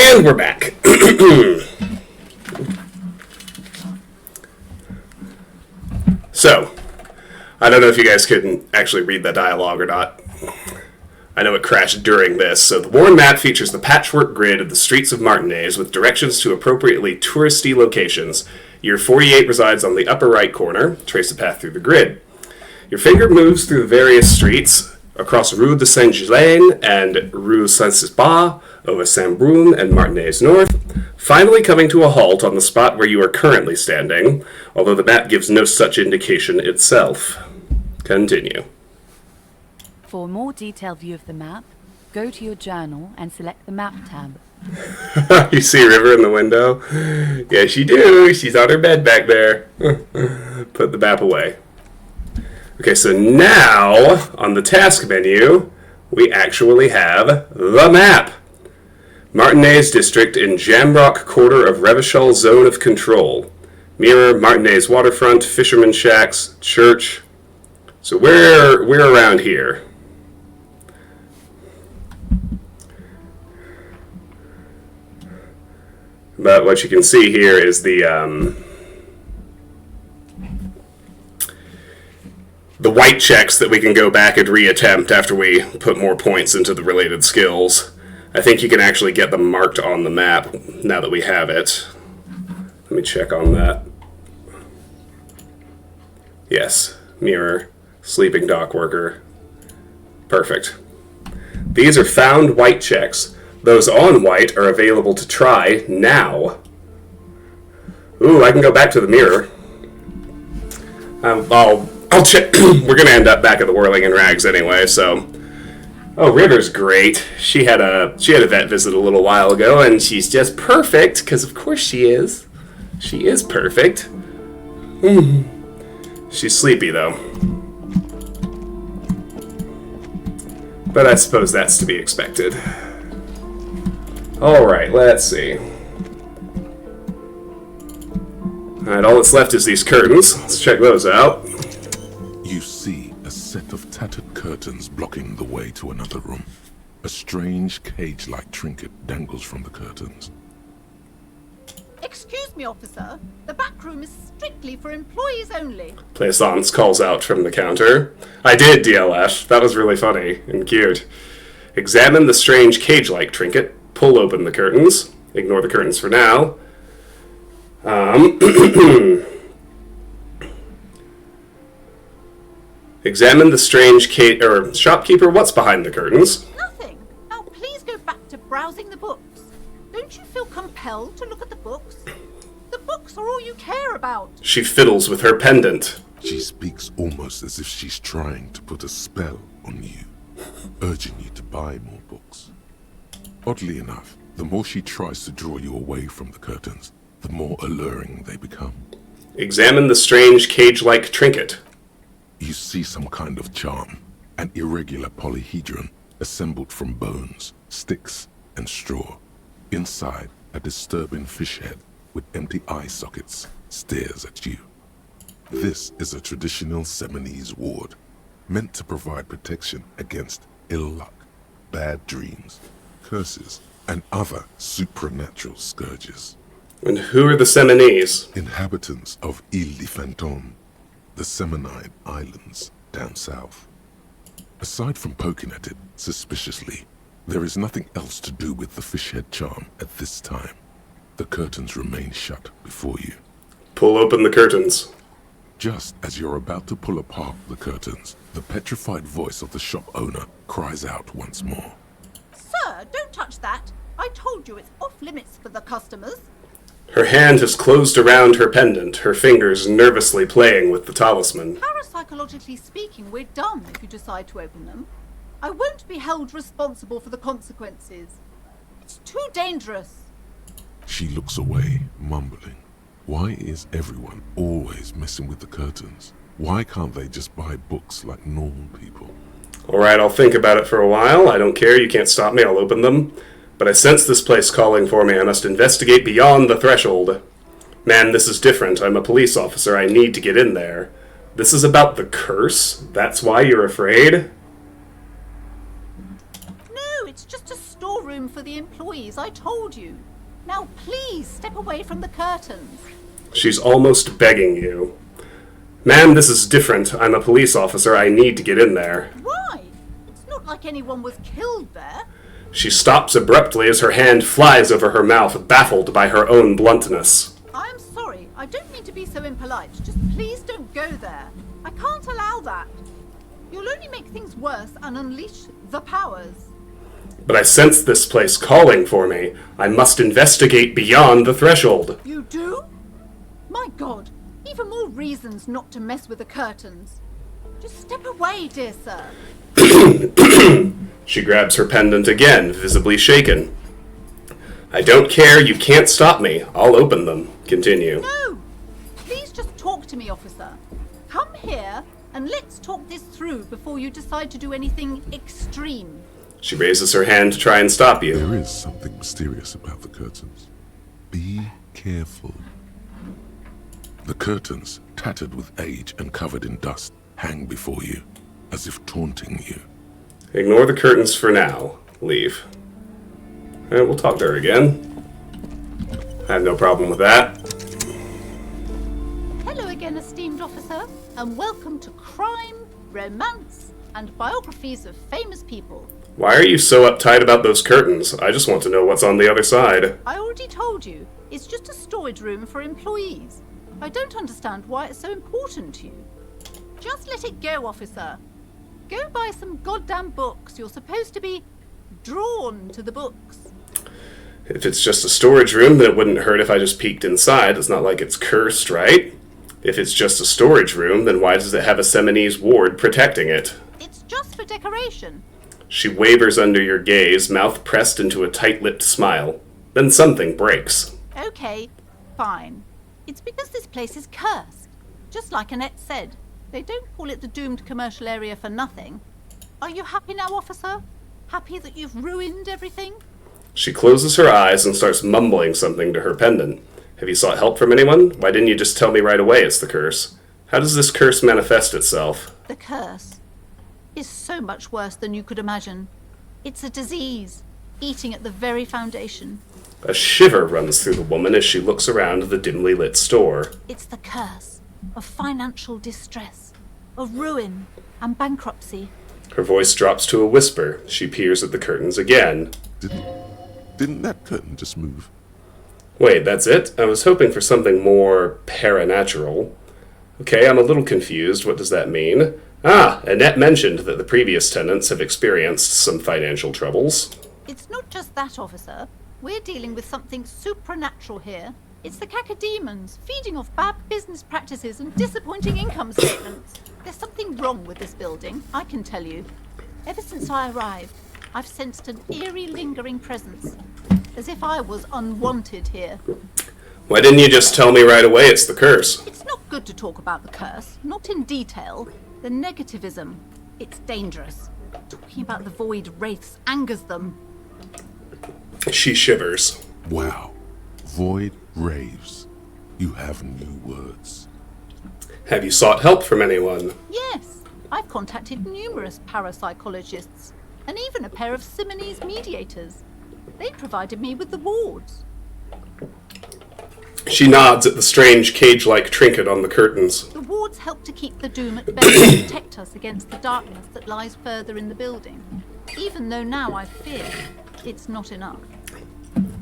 And we're back. So, I don't know if you guys couldn't actually read that dialogue or not. I know it crashed during this. So the worn map features the patchwork grid of the streets of Martinez with directions to appropriately touristy locations. Year 48 resides on the upper right corner. Trace a path through the grid. Your finger moves through the various streets across Rue de Saint-Ghislain and Rue Saint-Cyspar, over Saint-Brun and Martinez North, finally coming to a halt on the spot where you are currently standing, although the map gives no such indication itself. Continue. For a more detailed view of the map, go to your journal and select the Map tab. You see River in the window? Yes, you do. She's on her bed back there. Put the map away. Okay, so now, on the task menu, we actually have the map. Martinez District in Jamrock Quarter of Revachol Zone of Control. Mirror, Martinez Waterfront, Fisherman Shacks, Church. So we're around here. But what you can see here is the white checks that we can go back and reattempt after we put more points into the related skills. I think you can actually get them marked on the map now that we have it. Let me check on that. Yes, mirror, sleeping dock worker. Perfect. These are found white checks. Those on white are available to try now. Ooh, I can go back to the mirror. I'll check. We're gonna end up back at the Whirling in Rags anyway, so. Oh, River's great. She had a vet visit a little while ago, and she's just perfect, because of course she is. She is perfect. She's sleepy, though. But I suppose that's to be expected. Alright, let's see. Alright, all that's left is these curtains. Let's check those out. You see a set of tattered curtains blocking the way to another room. A strange cage-like trinket dangles from the curtains. Excuse me, officer. The back room is strictly for employees only. Plaisance calls out from the counter. I did, DLF. That was really funny and cute. Examine the strange cage-like trinket. Pull open the curtains. Ignore the curtains for now. Examine the strange shopkeeper, what's behind the curtains? Nothing. Now please go back to browsing the books. Don't you feel compelled to look at the books? The books are all you care about. She fiddles with her pendant. She speaks almost as if she's trying to put a spell on you, urging you to buy more books. Oddly enough, the more she tries to draw you away from the curtains, the more alluring they become. Examine the strange cage-like trinket. You see some kind of charm, an irregular polyhedron assembled from bones, sticks, and straw. Inside, a disturbing fish head with empty eye sockets stares at you. This is a traditional Seminese ward, meant to provide protection against ill luck, bad dreams, curses, and other supernatural scourges. And who are the Seminese? Inhabitants of Ile de Fantôme, the Seminide Islands down south. Aside from poking at it suspiciously, there is nothing else to do with the fishhead charm at this time. The curtains remain shut before you. Pull open the curtains. Just as you're about to pull apart the curtains, the petrified voice of the shop owner cries out once more. Sir, don't touch that. I told you it's off limits for the customers. Her hand has closed around her pendant, her fingers nervously playing with the talisman. Parapsychologically speaking, we're dumb if you decide to open them. I won't be held responsible for the consequences. It's too dangerous. She looks away, mumbling. Why is everyone always messing with the curtains? Why can't they just buy books like normal people? Alright, I'll think about it for a while. I don't care, you can't stop me, I'll open them. But I sense this place calling for me. I must investigate beyond the threshold. Man, this is different. I'm a police officer. I need to get in there. This is about the curse? That's why you're afraid? No, it's just a storeroom room for the employees, I told you. Now please step away from the curtains. She's almost begging you. Ma'am, this is different. I'm a police officer. I need to get in there. Why? It's not like anyone was killed there. She stops abruptly as her hand flies over her mouth, baffled by her own bluntness. I'm sorry, I don't mean to be so impolite. Just please don't go there. I can't allow that. You'll only make things worse and unleash the powers. But I sense this place calling for me. I must investigate beyond the threshold. You do? My God, even more reasons not to mess with the curtains. Just step away, dear sir. She grabs her pendant again, visibly shaken. I don't care. You can't stop me. I'll open them. Continue. No! Please just talk to me, officer. Come here and let's talk this through before you decide to do anything extreme. She raises her hand to try and stop you. There is something mysterious about the curtains. Be careful. The curtains, tattered with age and covered in dust, hang before you, as if taunting you. Ignore the curtains for now. Leave. And we'll talk to her again. I have no problem with that. Hello again, esteemed officer, and welcome to Crime, Romance, and Biographies of Famous People. Why are you so uptight about those curtains? I just want to know what's on the other side. I already told you, it's just a storage room for employees. I don't understand why it's so important to you. Just let it go, officer. Go buy some goddamn books. You're supposed to be drawn to the books. If it's just a storage room, then it wouldn't hurt if I just peeked inside. It's not like it's cursed, right? If it's just a storage room, then why does it have a Seminese ward protecting it? It's just for decoration. She wavers under your gaze, mouth pressed into a tight-lipped smile. Then something breaks. Okay, fine. It's because this place is cursed. Just like Annette said, they don't call it the doomed commercial area for nothing. Are you happy now, officer? Happy that you've ruined everything? She closes her eyes and starts mumbling something to her pendant. Have you sought help from anyone? Why didn't you just tell me right away it's the curse? How does this curse manifest itself? The curse is so much worse than you could imagine. It's a disease, eating at the very foundation. A shiver runs through the woman as she looks around the dimly lit store. It's the curse of financial distress, of ruin and bankruptcy. Her voice drops to a whisper. She peers at the curtains again. Didn't that curtain just move? Wait, that's it? I was hoping for something more paranatural. Okay, I'm a little confused. What does that mean? Ah, Annette mentioned that the previous tenants have experienced some financial troubles. It's not just that, officer. We're dealing with something supernatural here. It's the cacodemons, feeding off bad business practices and disappointing income statements. There's something wrong with this building, I can tell you. Ever since I arrived, I've sensed an eerie, lingering presence, as if I was unwanted here. Why didn't you just tell me right away it's the curse? It's not good to talk about the curse, not in detail. The negativism, it's dangerous. Talking about the void wraiths angers them. She shivers. Wow. Void raves. You have new words. Have you sought help from anyone? Yes, I've contacted numerous parapsychologists, and even a pair of Simonese mediators. They provided me with the wards. She nods at the strange cage-like trinket on the curtains. The wards help to keep the doom at bay and protect us against the darkness that lies further in the building. Even though now I fear it's not enough.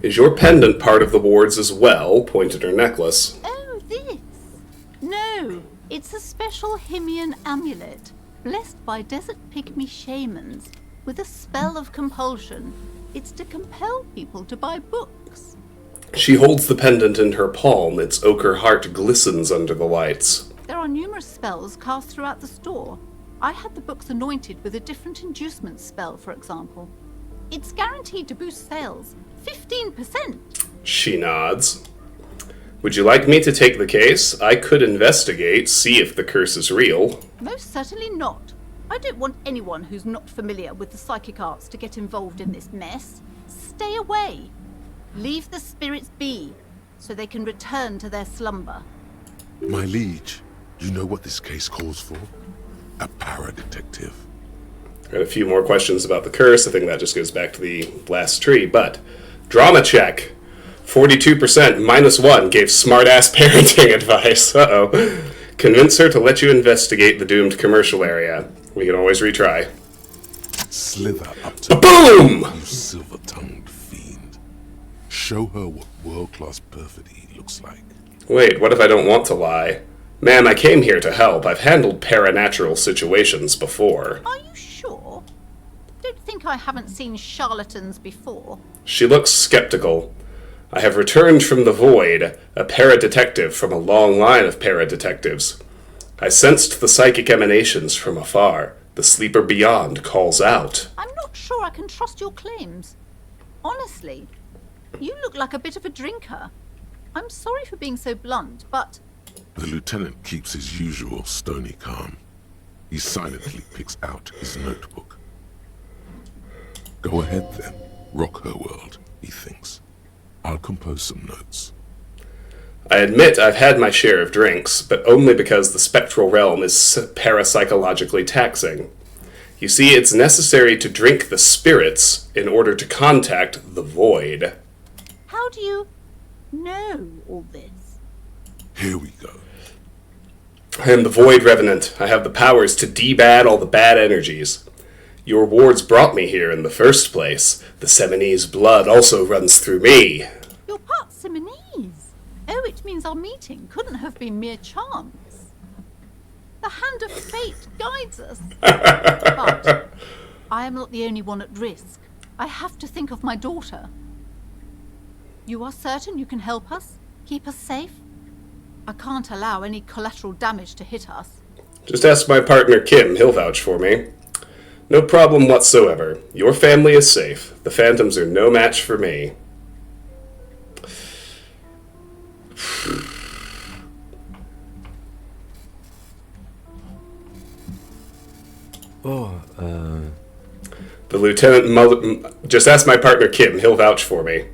Is your pendant part of the wards as well? Pointed her necklace. Oh, this? No, it's a special Himian amulet, blessed by desert pygmy shamans, with a spell of compulsion. It's to compel people to buy books. She holds the pendant in her palm. Its ochre heart glistens under the lights. There are numerous spells cast throughout the store. I had the books anointed with a different inducement spell, for example. It's guaranteed to boost sales 15%. She nods. Would you like me to take the case? I could investigate, see if the curse is real. Most certainly not. I don't want anyone who's not familiar with the psychic arts to get involved in this mess. Stay away. Leave the spirits be, so they can return to their slumber. My liege, you know what this case calls for? A para-detective. Got a few more questions about the curse. I think that just goes back to the last tree. But, drama check. 42% -1 gave smart-ass parenting advice. Uh-oh. Convince her to let you investigate the doomed commercial area. We can always retry. Slither up to Boom! you silver-tongued fiend. Show her what world-class perfidy looks like. Wait, what if I don't want to lie? Ma'am, I came here to help. I've handled paranatural situations before. Are you sure? Don't think I haven't seen charlatans before. She looks skeptical. I have returned from the void, a para-detective from a long line of para-detectives. I sensed the psychic emanations from afar. The sleeper beyond calls out. I'm not sure I can trust your claims. Honestly, you look like a bit of a drinker. I'm sorry for being so blunt, but... The lieutenant keeps his usual stony calm. He silently picks out his notebook. Go ahead then, rock her world, he thinks. I'll compose some notes. I admit I've had my share of drinks, but only because the spectral realm is parapsychologically taxing. You see, it's necessary to drink the spirits in order to contact the void. How do you know all this? Here we go. I am the Void Revenant. I have the powers to debad all the bad energies. Your wards brought me here in the first place. The Seminese blood also runs through me. You're part Simonese. Oh, it means our meeting couldn't have been mere chance. The hand of fate guides us. But I am not the only one at risk. I have to think of my daughter. You are certain you can help us? Keep us safe? I can't allow any collateral damage to hit us. Just ask my partner Kim, he'll vouch for me. No problem whatsoever. Your family is safe. The phantoms are no match for me. The lieutenant just ask my partner Kim, he'll vouch for me.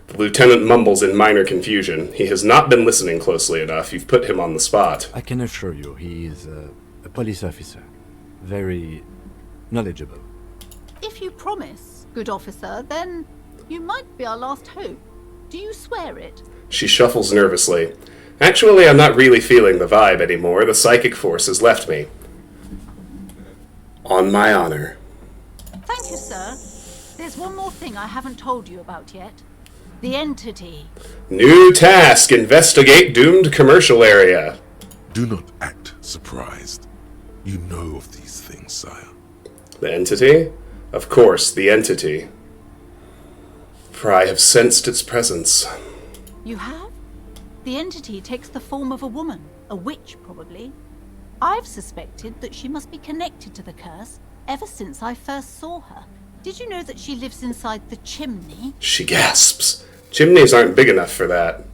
The lieutenant mumbles in minor confusion. He has not been listening closely enough. You've put him on the spot. I can assure you he is a police officer. Very knowledgeable. If you promise, good officer, then you might be our last hope. Do you swear it? She shuffles nervously. Actually, I'm not really feeling the vibe anymore. The psychic force has left me. On my honor. Thank you, sir. There's one more thing I haven't told you about yet. The entity. New task. Investigate doomed commercial area. Do not act surprised. You know of these things, sire. The entity? Of course, the entity. For I have sensed its presence. You have? The entity takes the form of a woman, a witch probably. I've suspected that she must be connected to the curse ever since I first saw her. Did you know that she lives inside the chimney? She gasps. Chimneys aren't big enough for that.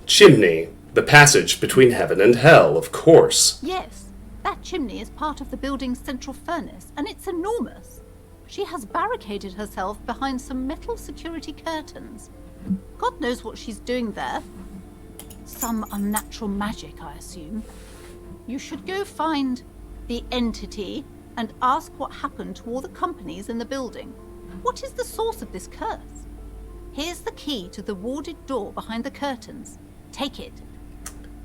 Chimney, the passage between heaven and hell, of course. Yes, that chimney is part of the building's central furnace, and it's enormous. She has barricaded herself behind some metal security curtains. God knows what she's doing there. Some unnatural magic, I assume. You should go find the entity and ask what happened to all the companies in the building. What is the source of this curse? Here's the key to the warded door behind the curtains. Take it.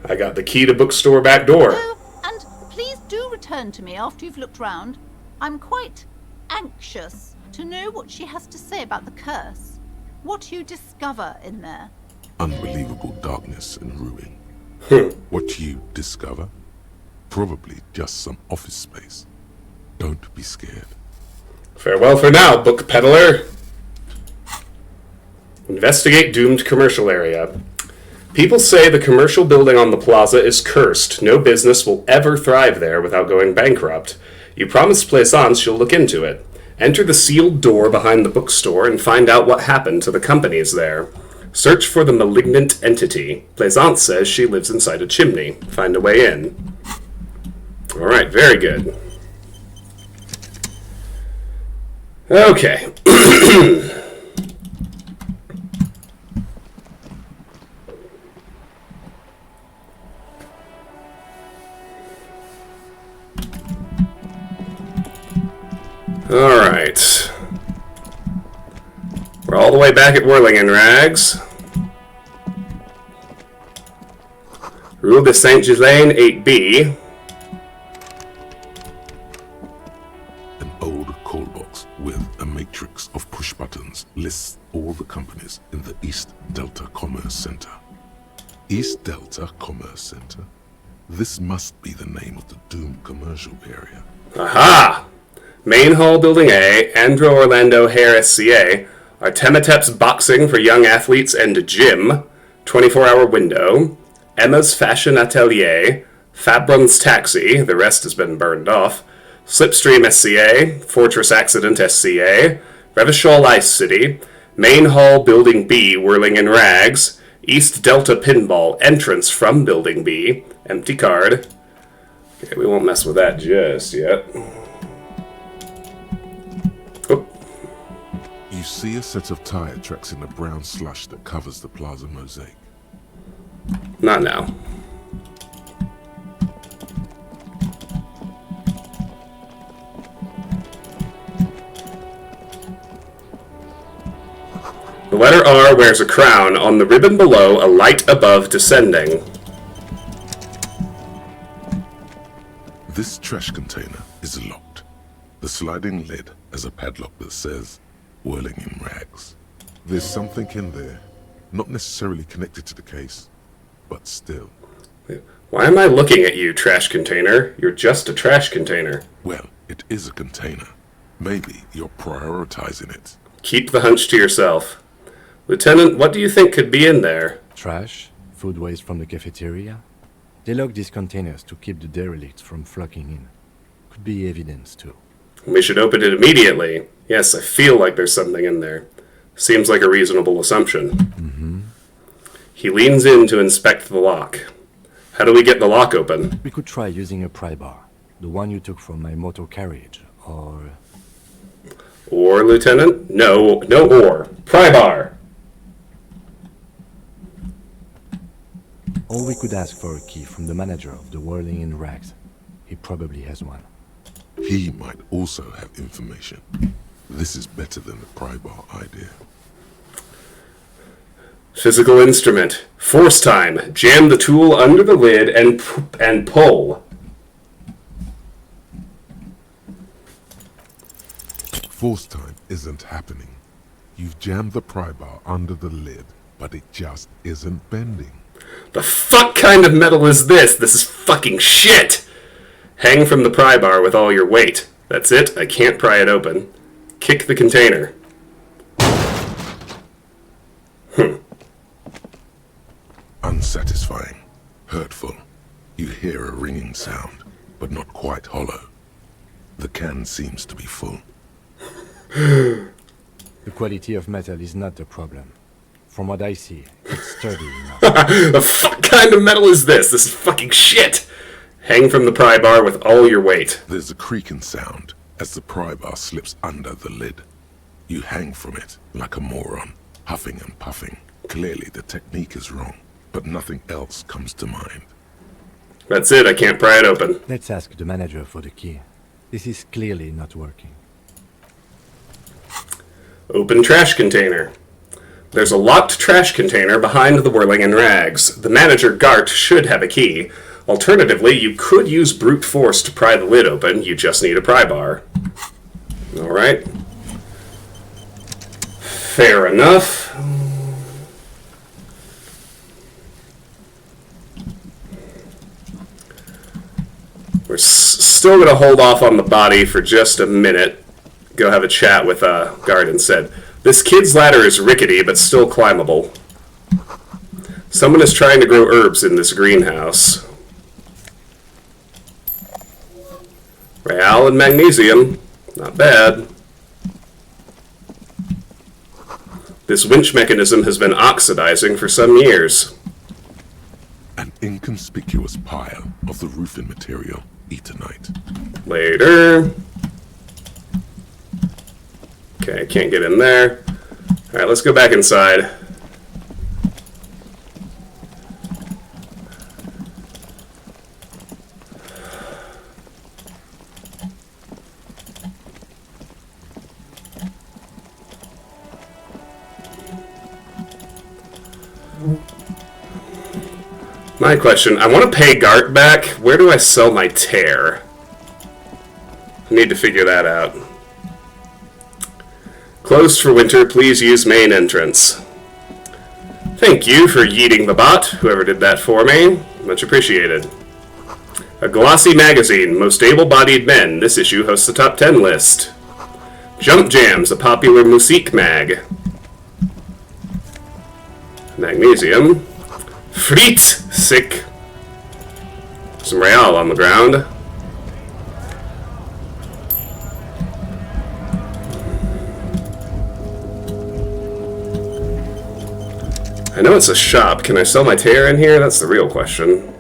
I got the key to bookstore back door. Oh, and please do return to me after you've looked round. I'm quite anxious to know what she has to say about the curse. What you discover in there. Unbelievable darkness and ruin. What you discover? Probably just some office space. Don't be scared. Farewell for now, book peddler. Investigate doomed commercial area. People say the commercial building on the plaza is cursed. No business will ever thrive there without going bankrupt. You promised Plaisance you'll look into it. Enter the sealed door behind the bookstore and find out what happened to the companies there. Search for the malignant entity. Plaisance says she lives inside a chimney. Find a way in. Alright, very good. Okay. Alright. We're all the way back at Whirling in Rags. Rue de Saint-Ghislain, 8B. An old call box with a matrix of push buttons lists all the companies in the East Delta Commerce Center. East Delta Commerce Center? This must be the name of the doomed commercial area. Aha! Main Hall Building A, Andro Orlando Hair SCA, Artemitep's Boxing for Young Athletes and Gym, 24-hour window, Emma's Fashion Atelier, Fabron's Taxi, the rest has been burned off, Slipstream SCA, Fortress Accident SCA, Revachol Ice City, Main Hall Building B, Whirling in Rags, East Delta Pinball, entrance from Building B, empty card. Okay, we won't mess with that just yet. Oh. You see a set of tire tracks in the brown slush that covers the plaza mosaic. Not now. The letter R wears a crown. On the ribbon below, a light above descending. This trash container is locked. The sliding lid has a padlock that says, Whirling in Rags. There's something in there, not necessarily connected to the case, but still. Why am I looking at you, trash container? You're just a trash container. Well, it is a container. Maybe you're prioritizing it. Keep the hunch to yourself. Lieutenant, what do you think could be in there? Trash, food waste from the cafeteria. They lock these containers to keep the derelicts from flocking in. Could be evidence too. We should open it immediately. Yes, I feel like there's something in there. Seems like a reasonable assumption. Mm-hmm. He leans in to inspect the lock. How do we get the lock open? We could try using a pry bar, the one you took from my motor carriage, or... Or, Lieutenant? No or. Pry bar! Or we could ask for a key from the manager of the Whirling in Rags. He probably has one. He might also have information. This is better than the pry bar idea. Physical instrument. Force time. Jam the tool under the lid and pull. Force time isn't happening. You've jammed the pry bar under the lid, but it just isn't bending. The fuck kind of metal is this? This is fucking shit! Hang from the pry bar with all your weight. That's it. I can't pry it open. Kick the container. Unsatisfying. Hurtful. You hear a ringing sound, but not quite hollow. The can seems to be full. The quality of metal is not the problem. From what I see, it's sturdy enough. The fuck kind of metal is this? This is fucking shit! Hang from the pry bar with all your weight. There's a creaking sound as the pry bar slips under the lid. You hang from it like a moron, huffing and puffing. Clearly the technique is wrong, but nothing else comes to mind. That's it. I can't pry it open. Let's ask the manager for the key. This is clearly not working. Open trash container. There's a locked trash container behind the Whirling in Rags. The manager, Gart, should have a key. Alternatively, you could use brute force to pry the lid open. You just need a pry bar. Alright. Fair enough. We're still going to hold off on the body for just a minute. Go have a chat with Gart and said, "This kid's ladder is rickety, but still climbable. Someone is trying to grow herbs in this greenhouse. Real and magnesium. Not bad. This winch mechanism has been oxidizing for some years." An inconspicuous pile of the roofing material, Eternite. Later. Okay, can't get in there. Alright, let's go back inside. My question, I want to pay Gart back. Where do I sell my tear? I need to figure that out. Closed for winter, please use main entrance. Thank you for yeeting the bot, whoever did that for me. Much appreciated. A glossy magazine, most able-bodied men. This issue hosts the top 10 list. Jump Jams, a popular musique mag. Magnesium. Friet, sick. Some real on the ground. I know it's a shop. Can I sell my tear in here? That's the real question.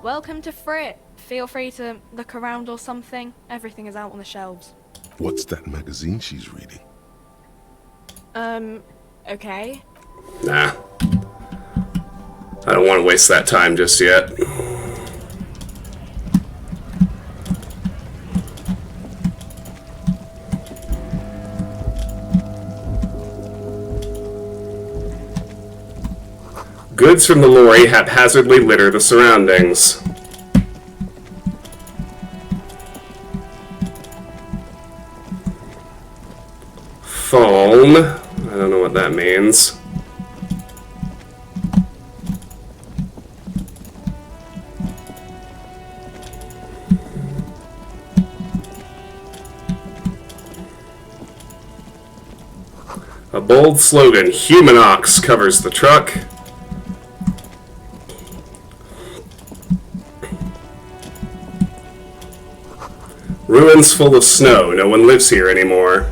Welcome to Frit. Feel free to look around or something. Everything is out on the shelves. What's that magazine she's reading? Okay. Nah. I don't want to waste that time just yet. Goods from the lorry haphazardly litter the surroundings. Phone. I don't know what that means. A bold slogan, Humanox, covers the truck. Ruins full of snow. No one lives here anymore.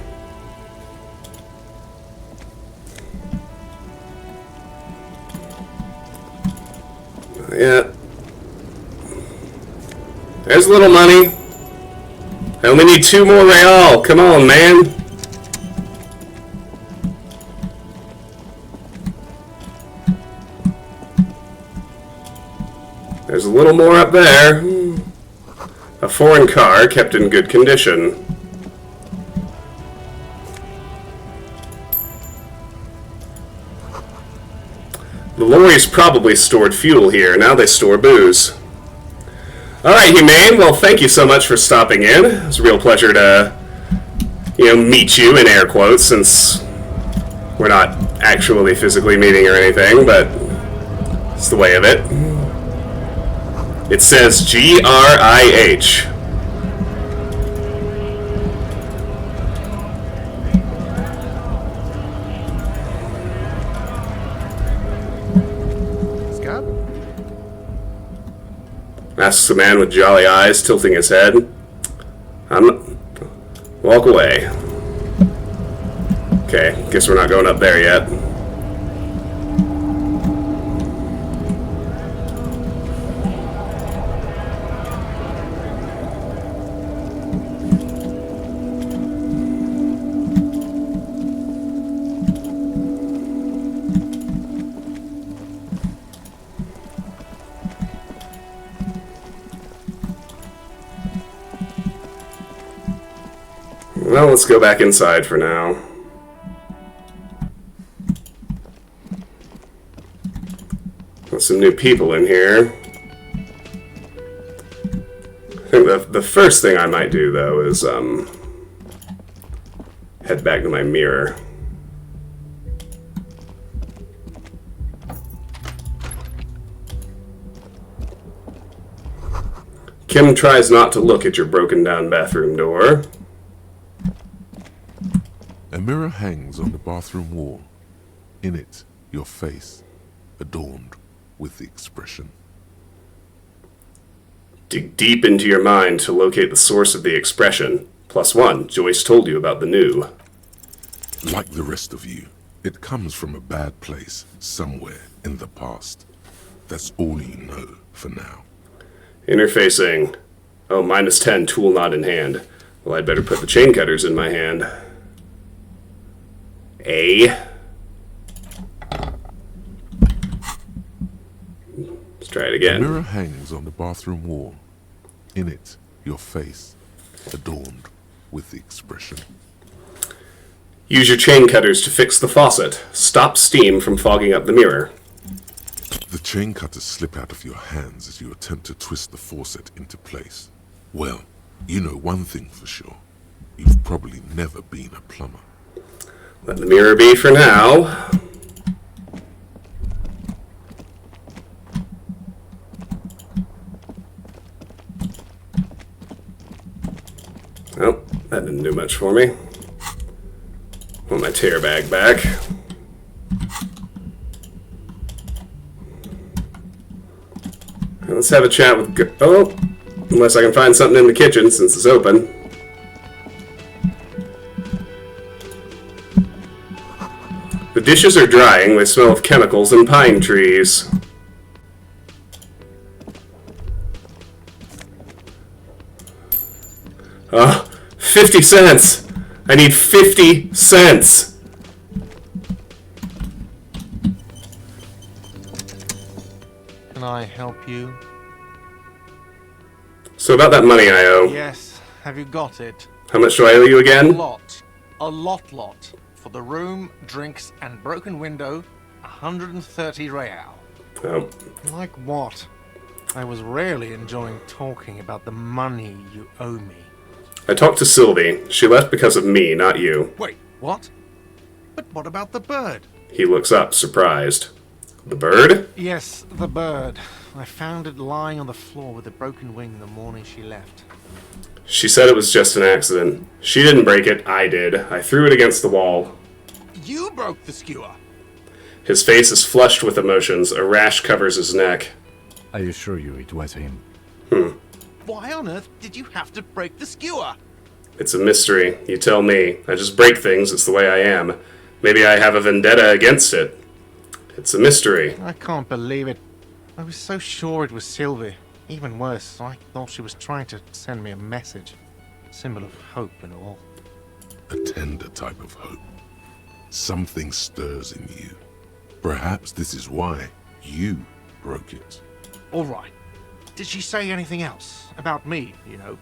Yeah. There's a little money. I only need 2 more real. Come on, man. There's a little more up there. A foreign car kept in good condition. The lorries probably stored fuel here. Now they store booze. Alright, Humane. Well, thank you so much for stopping in. It was a real pleasure to, meet you, in air quotes, since we're not actually physically meeting or anything, but it's the way of it. It says G-R-I-H. Scab? Asks the man with jolly eyes, tilting his head. Walk away. Okay, guess we're not going up there yet. Well, let's go back inside for now. There's some new people in here. I think the first thing I might do, though, is head back to my mirror. Kim tries not to look at your broken down bathroom door. A mirror hangs on the bathroom wall. In it, your face, adorned with the expression. Dig deep into your mind to locate the source of the expression. +1, Joyce told you about the new. Like the rest of you, it comes from a bad place somewhere in the past. That's all you know for now. Interfacing. Oh, -10, tool not in hand. Well, I'd better put the chain cutters in my hand. A. Let's try it A again. mirror hangs on the bathroom wall. In it, your face, adorned with the expression. Use your chain cutters to fix the faucet. Stop steam from fogging up the mirror. The chain cutters slip out of your hands as you attempt to twist the faucet into place. Well, you know one thing for sure. You've probably never been a plumber. Let the mirror be for now. Oh, that didn't do much for me. Want my tear bag back. Let's have a chat with... Oh! Unless I can find something in the kitchen since it's open. The dishes are drying. They smell of chemicals and pine trees. Oh, 50 cents! I need 50 cents! Can I help you? So about that money I owe. Yes. Have you got it? How much do I owe you A again? lot. A lot. For the room, drinks, and broken window, 130 real. Oh, Like what? I was rarely enjoying talking about the money you owe me. I talked to Sylvie. She left because of me, not you. Wait, what? But what about the bird? He looks up, surprised. The bird? Yes, the bird. I found it lying on the floor with a broken wing the morning she left. She said it was just an accident. She didn't break it, I did. I threw it against the wall. You broke the skewer! His face is flushed with emotions. A rash covers his neck. I assure you it was him. Why on earth did you have to break the skewer? It's a mystery. You tell me. I just break things. It's the way I am. Maybe I have a vendetta against it. It's a mystery. I can't believe it. I was so sure it was Sylvie. Even worse, I thought she was trying to send me a message. Symbol of hope and all. A tender type of hope. Something stirs in you. Perhaps this is why you broke it. All right. Did she say anything else? About me, you know?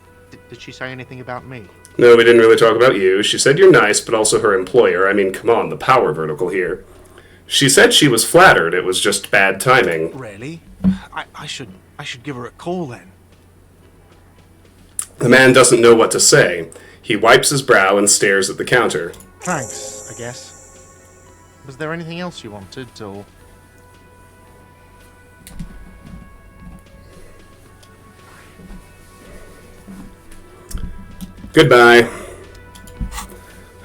Did she say anything about me? No, we didn't really talk about you. She said you're nice, but also her employer. I mean, come on, the power vertical here. She said she was flattered. It was just bad timing. Really? I should give her a call then. The man doesn't know what to say. He wipes his brow and stares at the counter. Thanks, I guess. Was there anything else you wanted, or... Goodbye.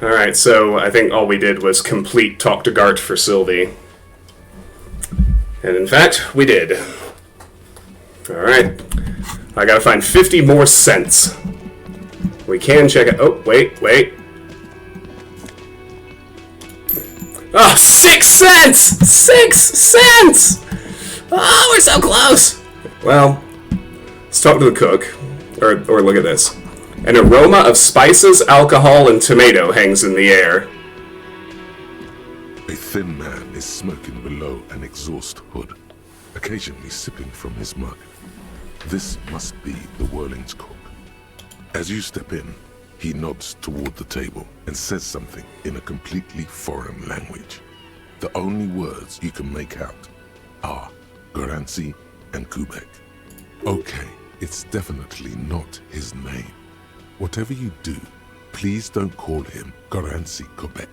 Alright, so I think all we did was complete Talk to Gart for Sylvie. And in fact, we did. Alright. I gotta find 50 more cents. We can check it. Oh, wait. Oh, 6 cents! 6 cents! Oh, we're so close! Well, let's talk to the cook. Or look at this. An aroma of spices, alcohol, and tomato hangs in the air. A thin man is smoking below an exhaust hood, occasionally sipping from his mug. This must be the Whirling's cook. As you step in, he nods toward the table and says something in a completely foreign language. The only words you can make out are Garancy and Kubek. Okay, it's definitely not his name. Whatever you do, please don't call him Garancy Kubek.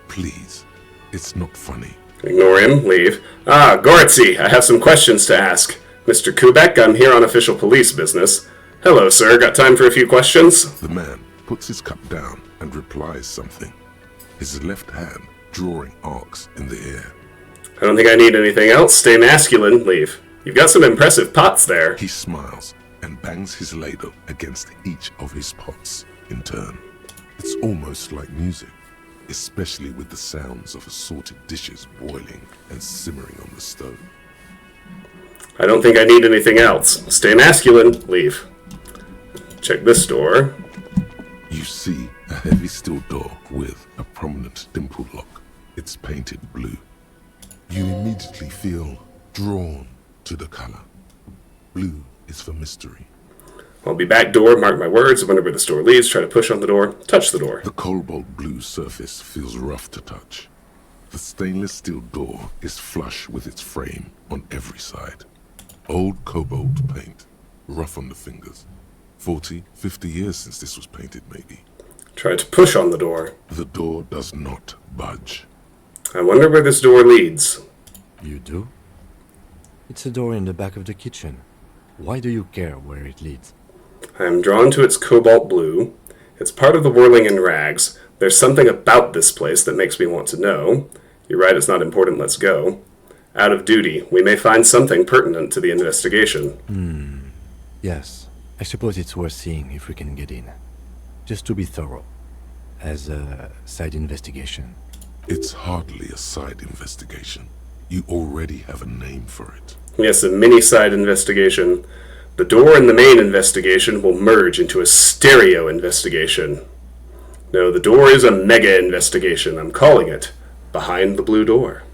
Please. It's not funny. Ignore him, leave. Ah, Goretzi, I have some questions to ask. Mr. Kubek, I'm here on official police business. Hello, sir, got time for a few questions? The man puts his cup down and replies something, his left hand drawing arcs in the air. I don't think I need anything else. Stay masculine, leave. You've got some impressive pots there. He smiles and bangs his ladle against each of his pots in turn. It's almost like music, especially with the sounds of assorted dishes boiling and simmering on the stove. I don't think I need anything else. Stay masculine, leave. Check this door. You see a heavy steel door with a prominent dimple lock. It's painted blue. You immediately feel drawn to the color. Blue is for mystery. I'll be back door, mark my words. Whenever the store leaves, try to push on the door, touch the door. The cobalt blue surface feels rough to touch. The stainless steel door is flush with its frame on every side. Old cobalt paint, rough on the fingers. 40, 50 years since this was painted, maybe. Try to push on the door. The door does not budge. I wonder where this door leads. You do? It's a door in the back of the kitchen. Why do you care where it leads? I am drawn to its cobalt blue. It's part of the whirling in rags. There's something about this place that makes me want to know. You're right, it's not important, let's go. Out of duty, we may find something pertinent to the investigation. Yes, I suppose it's worth seeing if we can get in. Just to be thorough. As a side investigation. It's hardly a side investigation. You already have a name for it. Yes, a mini-side investigation. The door and the main investigation will merge into a stereo investigation. No, the door is a mega investigation. I'm calling it Behind the Blue Door.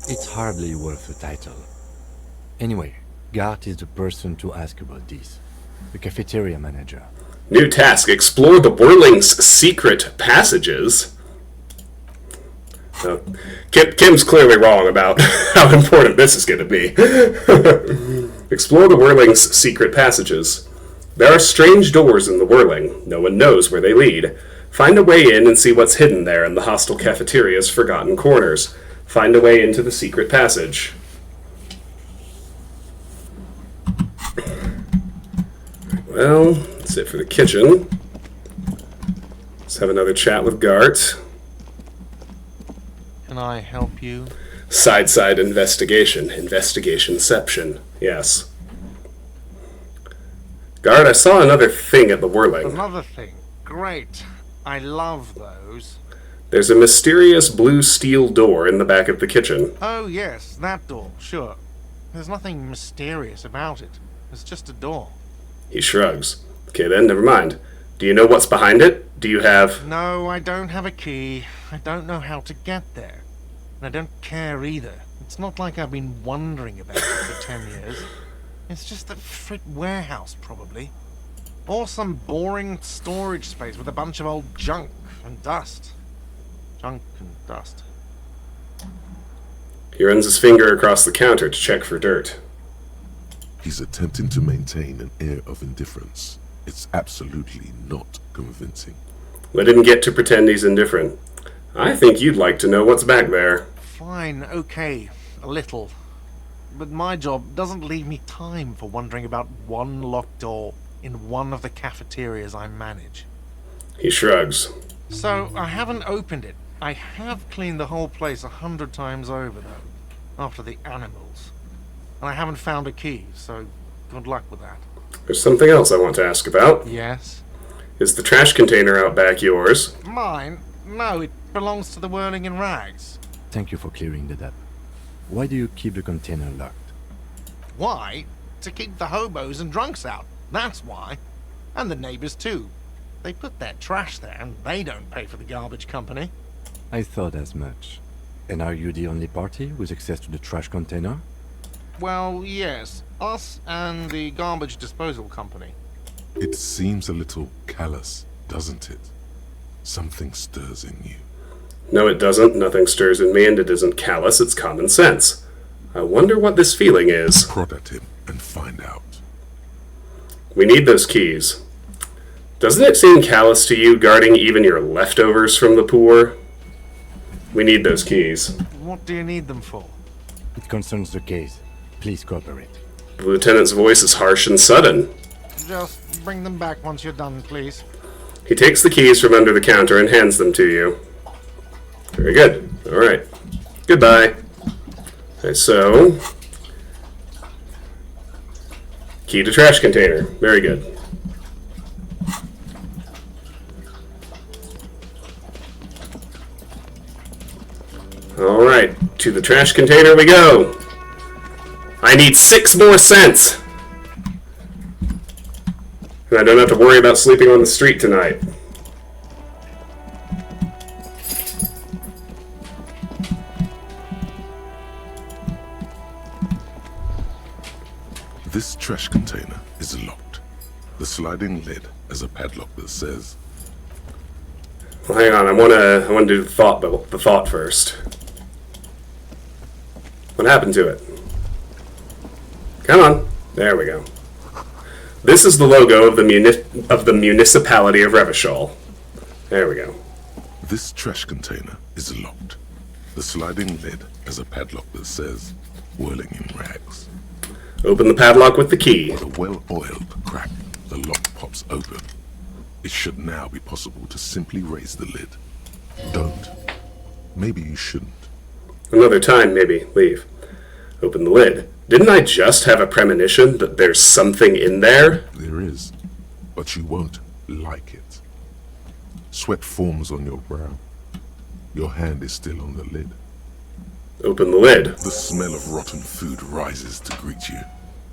It's hardly worth a title. Anyway, Gart is the person to ask about this. The cafeteria manager. New task, explore the Whirling's secret passages. Kim's clearly wrong about how important this is going to be. Explore the Whirling's secret passages. There are strange doors in the Whirling. No one knows where they lead. Find a way in and see what's hidden there in the hostile cafeteria's forgotten corners. Find a way into the secret passage. Well, that's it for the kitchen. Let's have another chat with Gart. Can I help you? Side investigation. Investigationception. Yes. Gart, I saw another thing at the Whirling. Another thing. Great. I love those. There's a mysterious blue steel door in the back of the kitchen. Oh, yes, that door, sure. There's nothing mysterious about it. It's just a door. He shrugs. Okay then, never mind. Do you know what's behind it? Do you have... No, I don't have a key. I don't know how to get there. And I don't care either. It's not like I've been wondering about it for 10 years. It's just a Frit warehouse, probably. Or some boring storage space with a bunch of old junk and dust. Junk and dust. He runs his finger across the counter to check for dirt. He's attempting to maintain an air of indifference. It's absolutely not convincing. Let him get to pretend he's indifferent. I think you'd like to know what's back there. Fine, okay, a little. But my job doesn't leave me time for wondering about one locked door in one of the cafeterias I manage. He shrugs. So, I haven't opened it. I have cleaned the whole place 100 times over, though, after the animals. And I haven't found a key, so good luck with that. There's something else I want to ask about. Yes? Is the trash container out back yours? Mine? No, it belongs to the Whirling in Rags. Thank you for clearing that up. Why do you keep the container locked? Why? To keep the hobos and drunks out. That's why. And the neighbors, too. They put their trash there, and they don't pay for the garbage company. I thought as much. And are you the only party with access to the trash container? Well, yes. Us and the garbage disposal company. It seems a little callous, doesn't it? Something stirs in you. No, it doesn't. Nothing stirs in me, and it isn't callous. It's common sense. I wonder what this feeling is. Prod at him and find out. We need those keys. Doesn't it seem callous to you guarding even your leftovers from the poor? We need those keys. What do you need them for? It concerns the case. Please cooperate. The lieutenant's voice is harsh and sudden. Just bring them back once you're done, please. He takes the keys from under the counter and hands them to you. Very good. All right. Goodbye. Okay, so... Key to trash container. Very good. All right. To the trash container we go. I need 6 more cents. And I don't have to worry about sleeping on the street tonight. This trash container is locked. The sliding lid has a padlock that says, Well, hang on. I want to do the thought first. What happened to it? Come on. There we go. This is the logo of the municipality of Revachol. There we go. This trash container is locked. The sliding lid has a padlock that says, whirling in rags. Open the padlock with the key. With a well-oiled crack, the lock pops open. It should now be possible to simply raise the lid. Don't. Maybe you shouldn't. Another time, maybe. Leave. Open the lid. Didn't I just have a premonition that there's something in there? There is, but you won't like it. Sweat forms on your brow. Your hand is still on the lid. Open the lid. The smell of rotten food rises to greet you.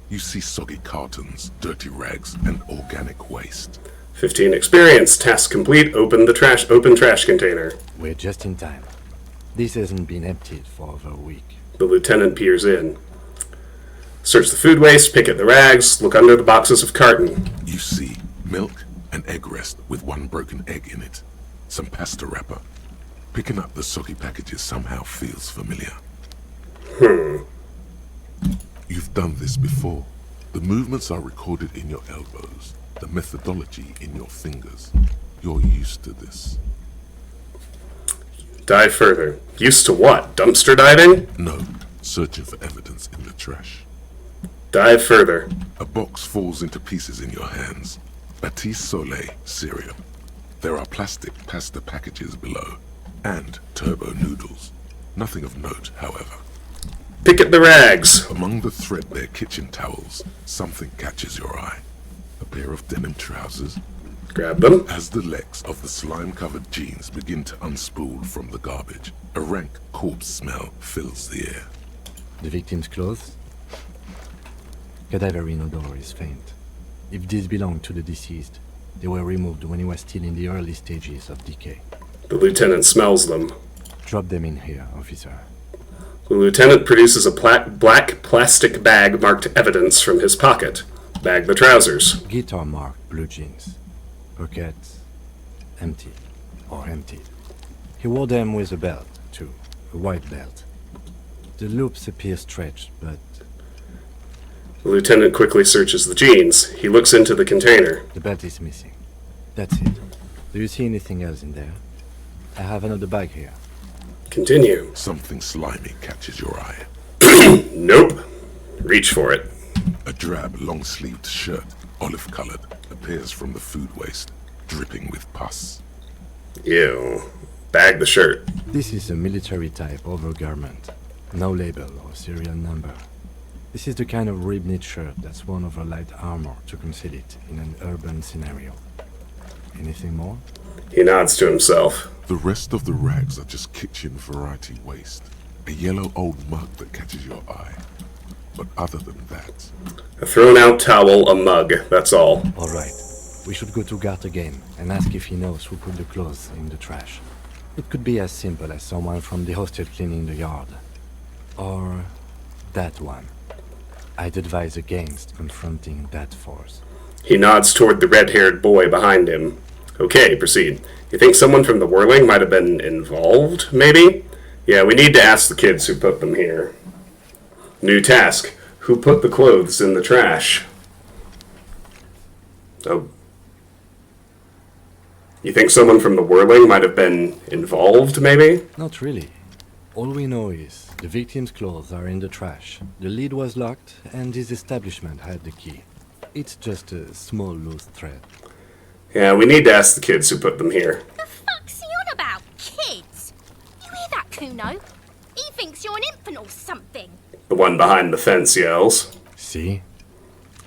You see soggy cartons, dirty rags, and organic waste. 15 experience. Task complete. Open trash container. We're just in time. This hasn't been emptied for over a week. The lieutenant peers in. Search the food waste, pick at the rags, look under the boxes of carton. You see milk and egg rest with one broken egg in it. Some pasta wrapper. Picking up the soggy packages somehow feels familiar. You've done this before. The movements are recorded in your elbows. The methodology in your fingers. You're used to this. Dive further. Used to what? Dumpster diving? No, searching for evidence in the trash. Dive further. A box falls into pieces in your hands. Batiste Soleil cereal. There are plastic pasta packages below. And turbo noodles. Nothing of note, however. Pick at the rags. Among the threadbare kitchen towels, something catches your eye. A pair of denim trousers. Grab them. As the legs of the slime-covered jeans begin to unspool from the garbage, a rank corpse smell fills the air. The victim's clothes? Cadaverine odor is faint. If these belong to the deceased, they were removed when he was still in the early stages of decay. The lieutenant smells them. Drop them in here, officer. The lieutenant produces a black plastic bag marked evidence from his pocket. Bag the trousers. Guitar marked blue jeans. Pockets empty or emptied. He wore them with a belt, too. A white belt. The loops appear stretched, but The lieutenant quickly searches the jeans. He looks into the container. the belt is missing. That's it. Do you see anything else in there? I have another bag here. Continue. Something slimy catches your eye. Nope. Reach for it. A drab, long-sleeved shirt, olive-colored, appears from the food waste, dripping with pus. Ew. Bag the shirt. This is a military-type overgarment. No label or serial number. This is the kind of rib-knit shirt that's worn over light armor to conceal it in an urban scenario. Anything more? He nods to himself. The rest of the rags are just kitchen variety waste. A yellow old mug that catches your eye. But other than that, A thrown-out towel, a mug. That's all. All right. We should go to Gart again and ask if he knows who put the clothes in the trash. It could be as simple as someone from the hostel cleaning the yard. Or that one. I'd advise against confronting that force. He nods toward the red-haired boy behind him. Okay, proceed. You think someone from the Whirling might have been involved, maybe? Yeah, we need to ask the kids who put them here. New task. Who put the clothes in the trash? Oh. You think someone from the Whirling might have been involved, maybe? Not really. All we know is the victim's clothes are in the trash. The lid was locked and his establishment had the key. It's just a small loose thread. Yeah, we need to ask the kids who put them here. The fuck's he on about? Kids? You hear that, Kuno? He thinks you're an infant or something. The one behind the fence yells. See?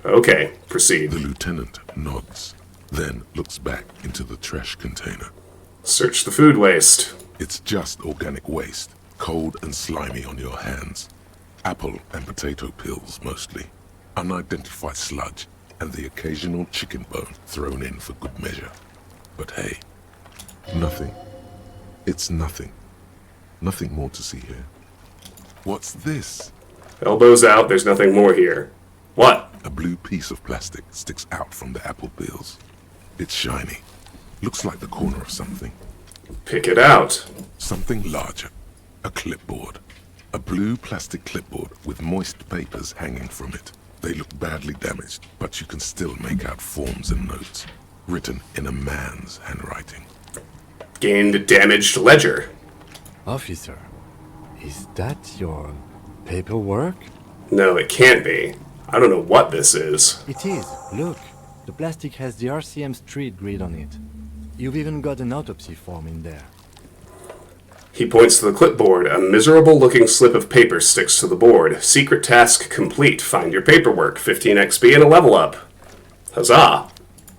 Okay, proceed. the lieutenant nods, then looks back into the trash container. Search the food waste. It's just organic waste, cold and slimy on your hands. Apple and potato peels, mostly. Unidentified sludge, and the occasional chicken bone thrown in for good measure. But hey, nothing. It's nothing. Nothing more to see here. What's this? Elbows out, there's nothing more here. What? A blue piece of plastic sticks out from the apple peels. It's shiny. Looks like the corner of something. Pick it out. Something larger. A clipboard. A blue plastic clipboard with moist papers hanging from it. They look badly damaged, but you can still make out forms and notes, written in a man's handwriting. Gained damaged ledger. Officer, is that your paperwork? No, it can't be. I don't know what this is. It is. Look, the plastic has the RCM street grid on it. You've even got an autopsy form in there. He points to the clipboard. A miserable-looking slip of paper sticks to the board. Secret task complete. Find your paperwork. 15 XP and a level up. Huzzah!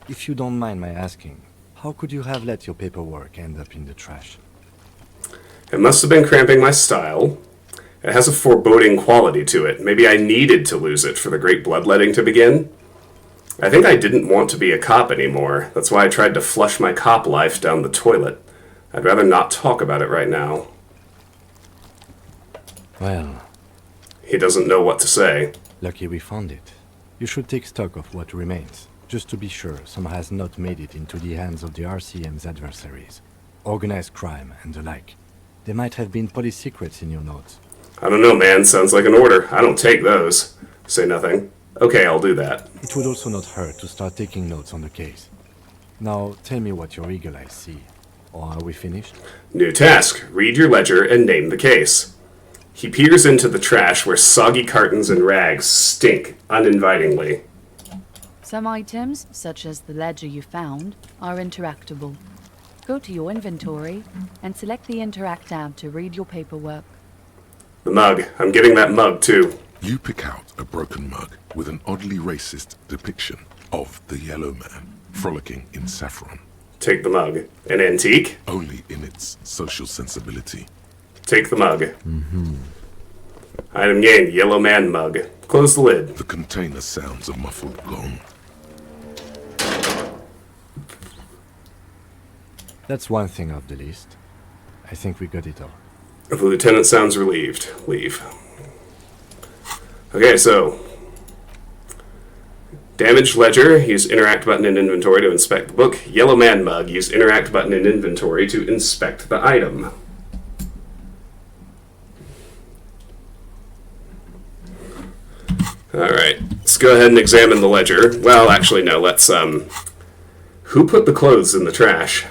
If you don't mind my asking, how could you have let your paperwork end up in the trash? It must have been cramping my style. It has a foreboding quality to it. Maybe I needed to lose it for the great bloodletting to begin. I think I didn't want to be a cop anymore. That's why I tried to flush my cop life down the toilet. I'd rather not talk about it right now. Well, He doesn't know what to say. lucky we found it. You should take stock of what remains, just to be sure some has not made it into the hands of the RCM's adversaries. Organized crime and the like. There might have been police secrets in your notes. I don't know, man. Sounds like an order. I don't take those. Say nothing. Okay, I'll do that. It would also not hurt to start taking notes on the case. Now, tell me what your eagle eyes see. Or are we finished? New task. Read your ledger and name the case. He peers into the trash where soggy cartons and rags stink uninvitingly. Some items, such as the ledger you found, are interactable. Go to your inventory and select the Interact tab to read your paperwork. The mug. I'm getting that mug, too. You pick out a broken mug with an oddly racist depiction of the Yellow Man frolicking in saffron. Take the mug. An antique? Only in its social sensibility. Take the mug. Item gained. Yellow Man mug. Close the lid. The container sounds a muffled gong. That's one thing off the list. I think we got it all. The lieutenant sounds relieved. Leave. Okay, so... Damaged ledger. Use interact button in inventory to inspect the book. Yellow Man mug. Use interact button in inventory to inspect the item. Alright, let's go ahead and examine the ledger. Well, actually, no, let's, Who put the clothes in the trash?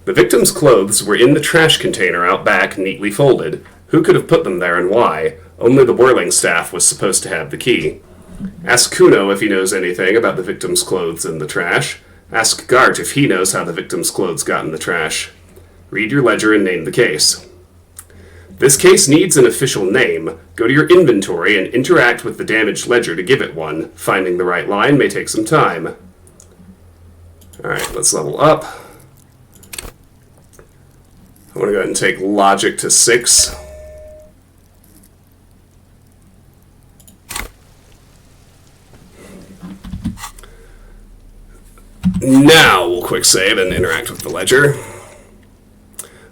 The victim's clothes were in the trash container out back, neatly folded. Who could have put them there and why? Only the whirling staff was supposed to have the key. Ask Kuno if he knows anything about the victim's clothes in the trash. Ask Gart if he knows how the victim's clothes got in the trash. Read your ledger and name the case. This case needs an official name. Go to your inventory and interact with the damaged ledger to give it one. Finding the right line may take some time. Alright, let's level up. I want to go ahead and take logic to 6. Now we'll quick save and interact with the ledger.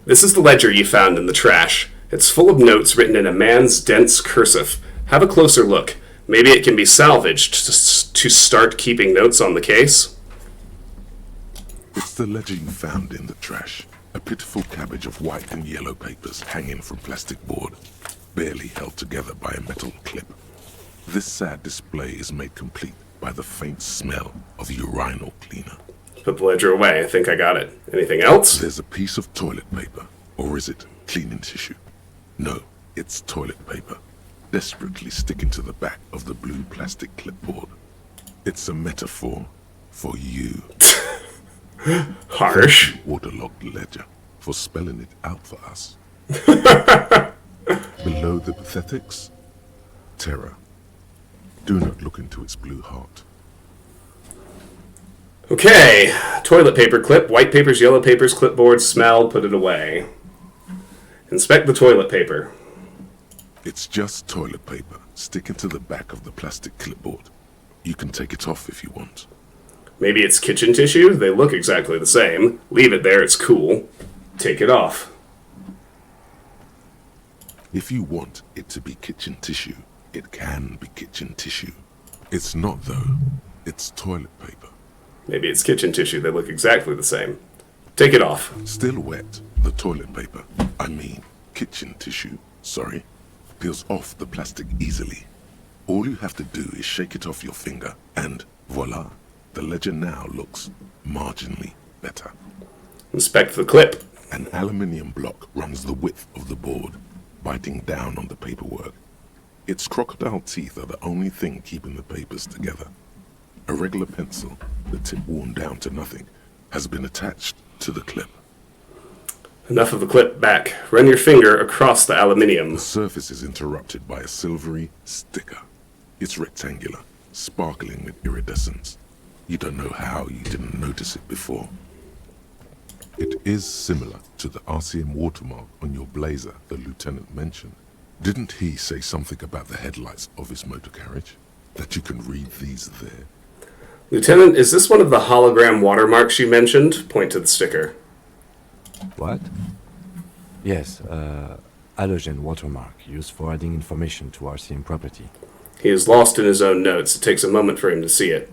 This is the ledger you found in the trash. It's full of notes written in a man's dense cursive. Have a closer look. Maybe it can be salvaged to start keeping notes on the case. It's the ledger you found in the trash. A pitiful cabbage of white and yellow papers hanging from plastic board, barely held together by a metal clip. This sad display is made complete by the faint smell of urinal cleaner. Put the ledger away. I think I got it. Anything else? There's a piece of toilet paper, or is it cleaning tissue? No, it's toilet paper, desperately sticking to the back of the blue plastic clipboard. It's a metaphor for you. Harsh. Waterlogged ledger for spelling it out for us. Below the pathetics, terror. Do not look into its blue heart. Okay. Toilet paper clip. White papers, yellow papers, clipboard, smell, put it away. Inspect the toilet paper. It's just toilet paper sticking to the back of the plastic clipboard. You can take it off if you want. Maybe it's kitchen tissue? They look exactly the same. Leave it there, it's cool. Take it off. If you want it to be kitchen tissue, it can be kitchen tissue. It's not, though. It's toilet paper. Maybe it's kitchen tissue. They look exactly the same. Take it off. Still wet, the toilet paper. I mean, kitchen tissue. Sorry. peels off the plastic easily. All you have to do is shake it off your finger, and voila, the ledger now looks marginally better. Inspect the clip. An aluminium block runs the width of the board, biting down on the paperwork. Its crocodile teeth are the only thing keeping the papers together. A regular pencil, the tip worn down to nothing, has been attached to the clip. Enough of the clip back. Run your finger across the aluminium. The surface is interrupted by a silvery sticker. It's rectangular, sparkling with iridescence. You don't know how you didn't notice it before. It is similar to the RCM watermark on your blazer the lieutenant mentioned. Didn't he say something about the headlights of his motor carriage? That you can read these there? Lieutenant, is this one of the hologram watermarks you mentioned? Point to the sticker. What? Yes, halogen watermark used for adding information to RCM property. He is lost in his own notes. It takes a moment for him to see it.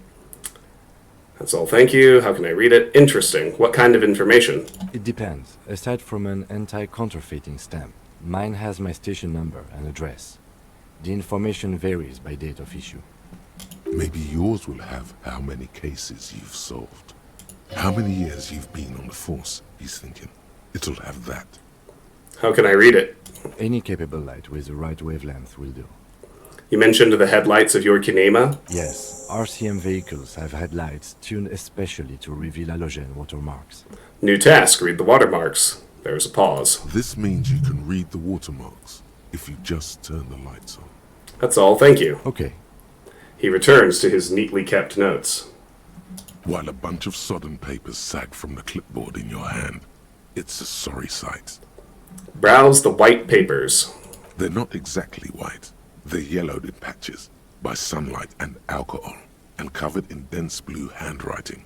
That's all, thank you. How can I read it? Interesting. What kind of information? It depends. Aside from an anti-counterfeiting stamp, mine has my station number and address. The information varies by date of issue. Maybe yours will have how many cases you've solved. How many years you've been on the force, he's thinking. It'll have that. How can I read it? Any capable light with the right wavelength will do. You mentioned the headlights of your kinema? Yes, RCM vehicles have headlights tuned especially to reveal halogen watermarks. New task, read the watermarks. There's a pause. This means you can read the watermarks if you just turn the lights on. That's all, thank you. Okay. He returns to his neatly kept notes. While a bunch of sodden papers sag from the clipboard in your hand, it's a sorry sight. Browse the white papers. They're not exactly white. They're yellowed in patches by sunlight and alcohol, and covered in dense blue handwriting.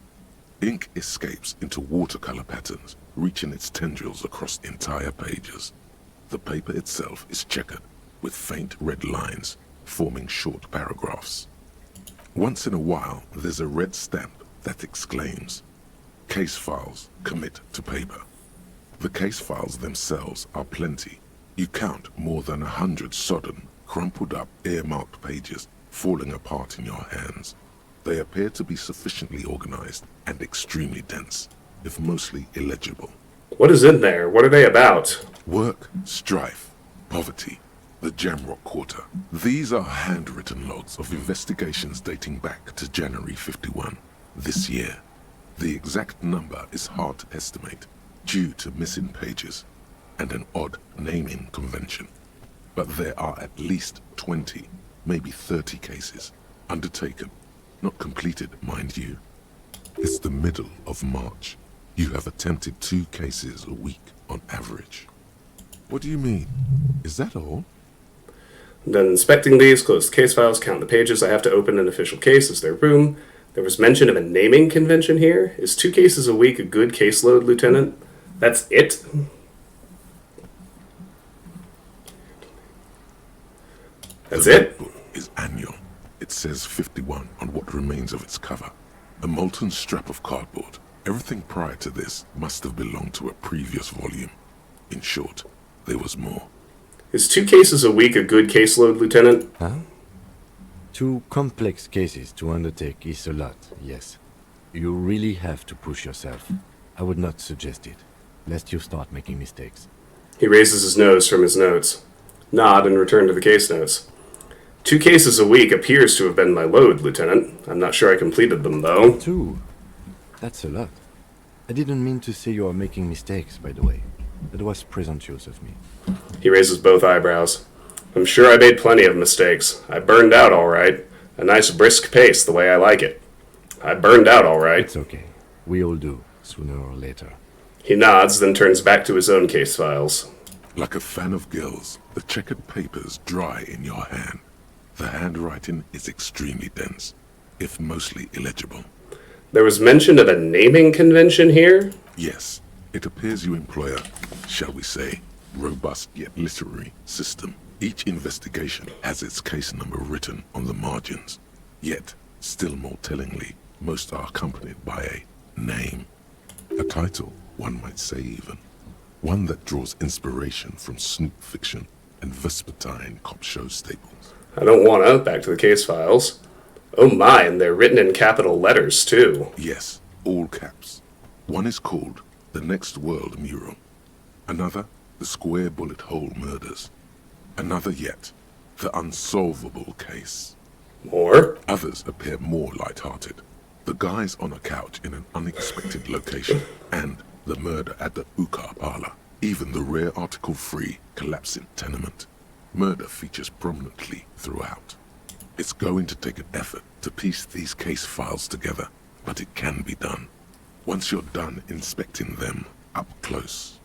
Ink escapes into watercolor patterns, reaching its tendrils across entire pages. The paper itself is checkered, with faint red lines, forming short paragraphs. Once in a while, there's a red stamp that exclaims, "Case files commit to paper." The case files themselves are plenty. You count more than 100 sodden, crumpled up, earmarked pages falling apart in your hands. They appear to be sufficiently organized and extremely dense, if mostly illegible. What is in there? What are they about? Work, strife, poverty, the Jamrock Quarter. These are handwritten logs of investigations dating back to January 51, this year. The exact number is hard to estimate, due to missing pages and an odd naming convention. But there are at least 20, maybe 30 cases undertaken, not completed, mind you. It's the middle of March. You have attempted 2 cases a week on average. What do you mean? Is that all? I'm done inspecting these, close the case files, count the pages. I have to open an official case as their room. There was mention of a naming convention here. Is 2 cases a week a good caseload, Lieutenant? That's it? That's The it? notebook is annual. It says 51 on what remains of its cover. A molten strap of cardboard. Everything prior to this must have belonged to a previous volume. In short, there was more. Is 2 cases a week a good caseload, Lieutenant? Huh? 2 complex cases to undertake is a lot, yes. You really have to push yourself. I would not suggest it, lest you start making mistakes. He raises his nose from his notes. Nod and return to the case notes. 2 cases a week appears to have been my load, Lieutenant. I'm not sure I completed them, though. 2? That's a lot. I didn't mean to say you are making mistakes, by the way. That was presumptuous of me. He raises both eyebrows. I'm sure I made plenty of mistakes. I burned out all right. A nice brisk pace, the way I like it. I burned out all right. It's okay. We all do, sooner or later. He nods, then turns back to his own case files. Like a fan of gills, the checkered papers dry in your hand. The handwriting is extremely dense, if mostly illegible. There was mention of a naming convention here? Yes, it appears you employ a, shall we say, robust yet literary system. Each investigation has its case number written on the margins. Yet, still more tellingly, most are accompanied by a name. A title, one might say even. One that draws inspiration from snoop fiction and Vespertine cop show stables. I don't wanna. Back to the case files. Oh my, and they're written in capital letters, too. Yes, all caps. One is called The Next World Mural. Another, The Square Bullet Hole Murders. Another yet, The Unsolvable Case. More? Others appear more light-hearted. The guys on a couch in an unexpected location, and the murder at the Ukar parlor. Even the rare article-free collapsing tenement. Murder features prominently throughout. It's going to take an effort to piece these case files together, but it can be done. Once you're done inspecting them up close.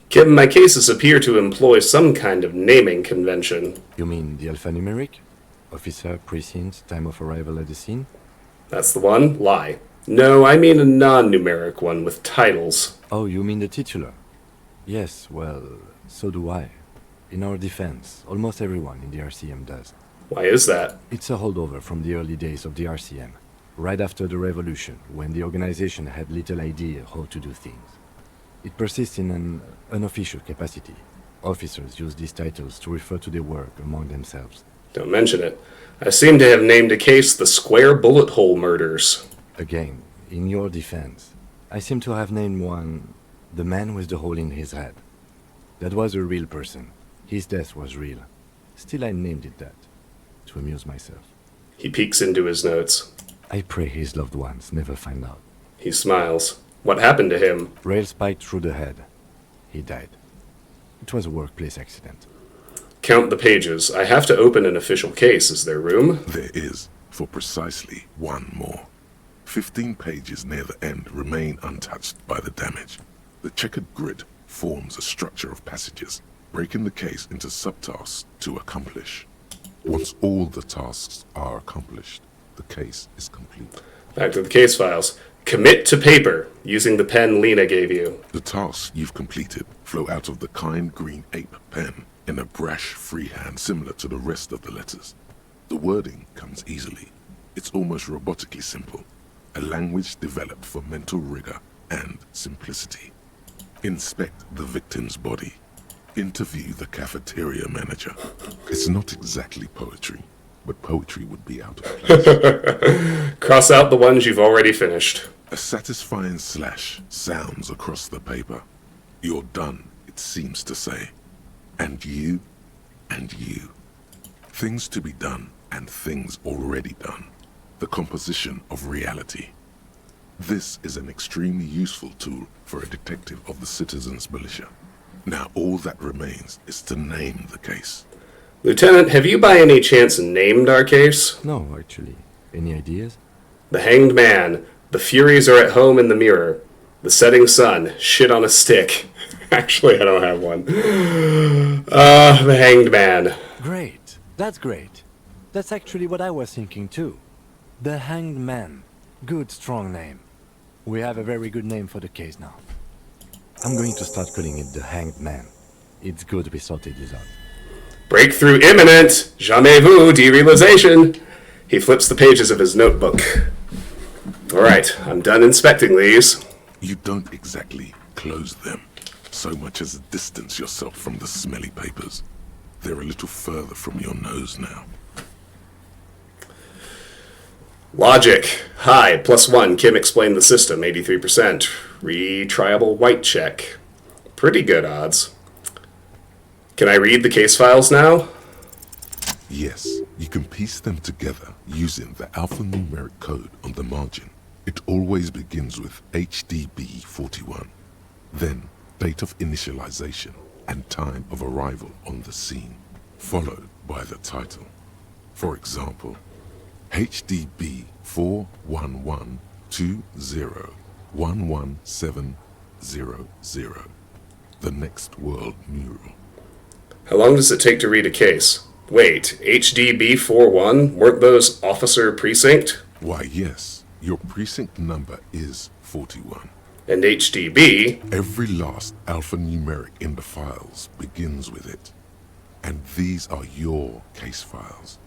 Kim, my cases appear to employ some kind of naming convention. You mean the alphanumeric? Officer, precinct, time of arrival at the scene? That's the one? Lie. No, I mean a non-numeric one with titles. Oh, you mean the titular? Yes, well, so do I. In our defense, almost everyone in the RCM does. Why is that? It's a holdover from the early days of the RCM, right after the revolution, when the organization had little idea how to do things. It persists in an unofficial capacity. Officers use these titles to refer to their work among themselves. Don't mention it. I seem to have named a case the Square Bullet Hole Murders. Again, in your defense, I seem to have named one the man with the hole in his head. That was a real person. His death was real. Still, I named it that, to amuse myself. He peeks into his notes. I pray his loved ones never find out. He smiles. What happened to him? Rail spiked through the head. He died. It was a workplace accident. Count the pages. I have to open an official case. Is there room? There is, for precisely one more. 15 pages near the end remain untouched by the damage. The checkered grid forms a structure of passages, breaking the case into subtasks to accomplish. Once all the tasks are accomplished, the case is complete. Back to the case files. Commit to paper, using the pen Lena gave you. The tasks you've completed flow out of the kind green ape pen in a brash freehand similar to the rest of the letters. The wording comes easily. It's almost robotically simple, a language developed for mental rigor and simplicity. Inspect the victim's body. Interview the cafeteria manager. It's not exactly poetry, but poetry would be out of place. Cross out the ones you've already finished. A satisfying slash sounds across the paper. You're done, it seems to say. And you, and you. Things to be done, and things already done. The composition of reality. This is an extremely useful tool for a detective of the citizens' militia. Now all that remains is to name the case. Lieutenant, have you by any chance named our case? No, actually. Any ideas? The Hanged Man. The Furies are at home in the mirror. The Setting Sun. Shit on a stick. Actually, I don't have one. The Hanged Man. Great. That's great. That's actually what I was thinking too. The Hanged Man. Good, strong name. We have a very good name for the case now. I'm going to start calling it the Hanged Man. It's good we sorted this out. Breakthrough imminent! Jamais vu, derealization! He flips the pages of his notebook. Alright, I'm done inspecting these. You don't exactly close them, so much as distance yourself from the smelly papers. They're a little further from your nose now. Logic. Hi, +1. Kim explained the system, 83%. Retriable white check. Pretty good odds. Can I read the case files now? Yes, you can piece them together using the alphanumeric code on the margin. It always begins with HDB 41, then date of initialization and time of arrival on the scene, followed by the title. For example, HDB 41120111700, the Next World Mural. How long does it take to read a case? Wait, HDB 41? Weren't those Officer Precinct? Why, yes, your precinct number is 41. And HDB? Every last alphanumeric in the files begins with it. And these are your case files.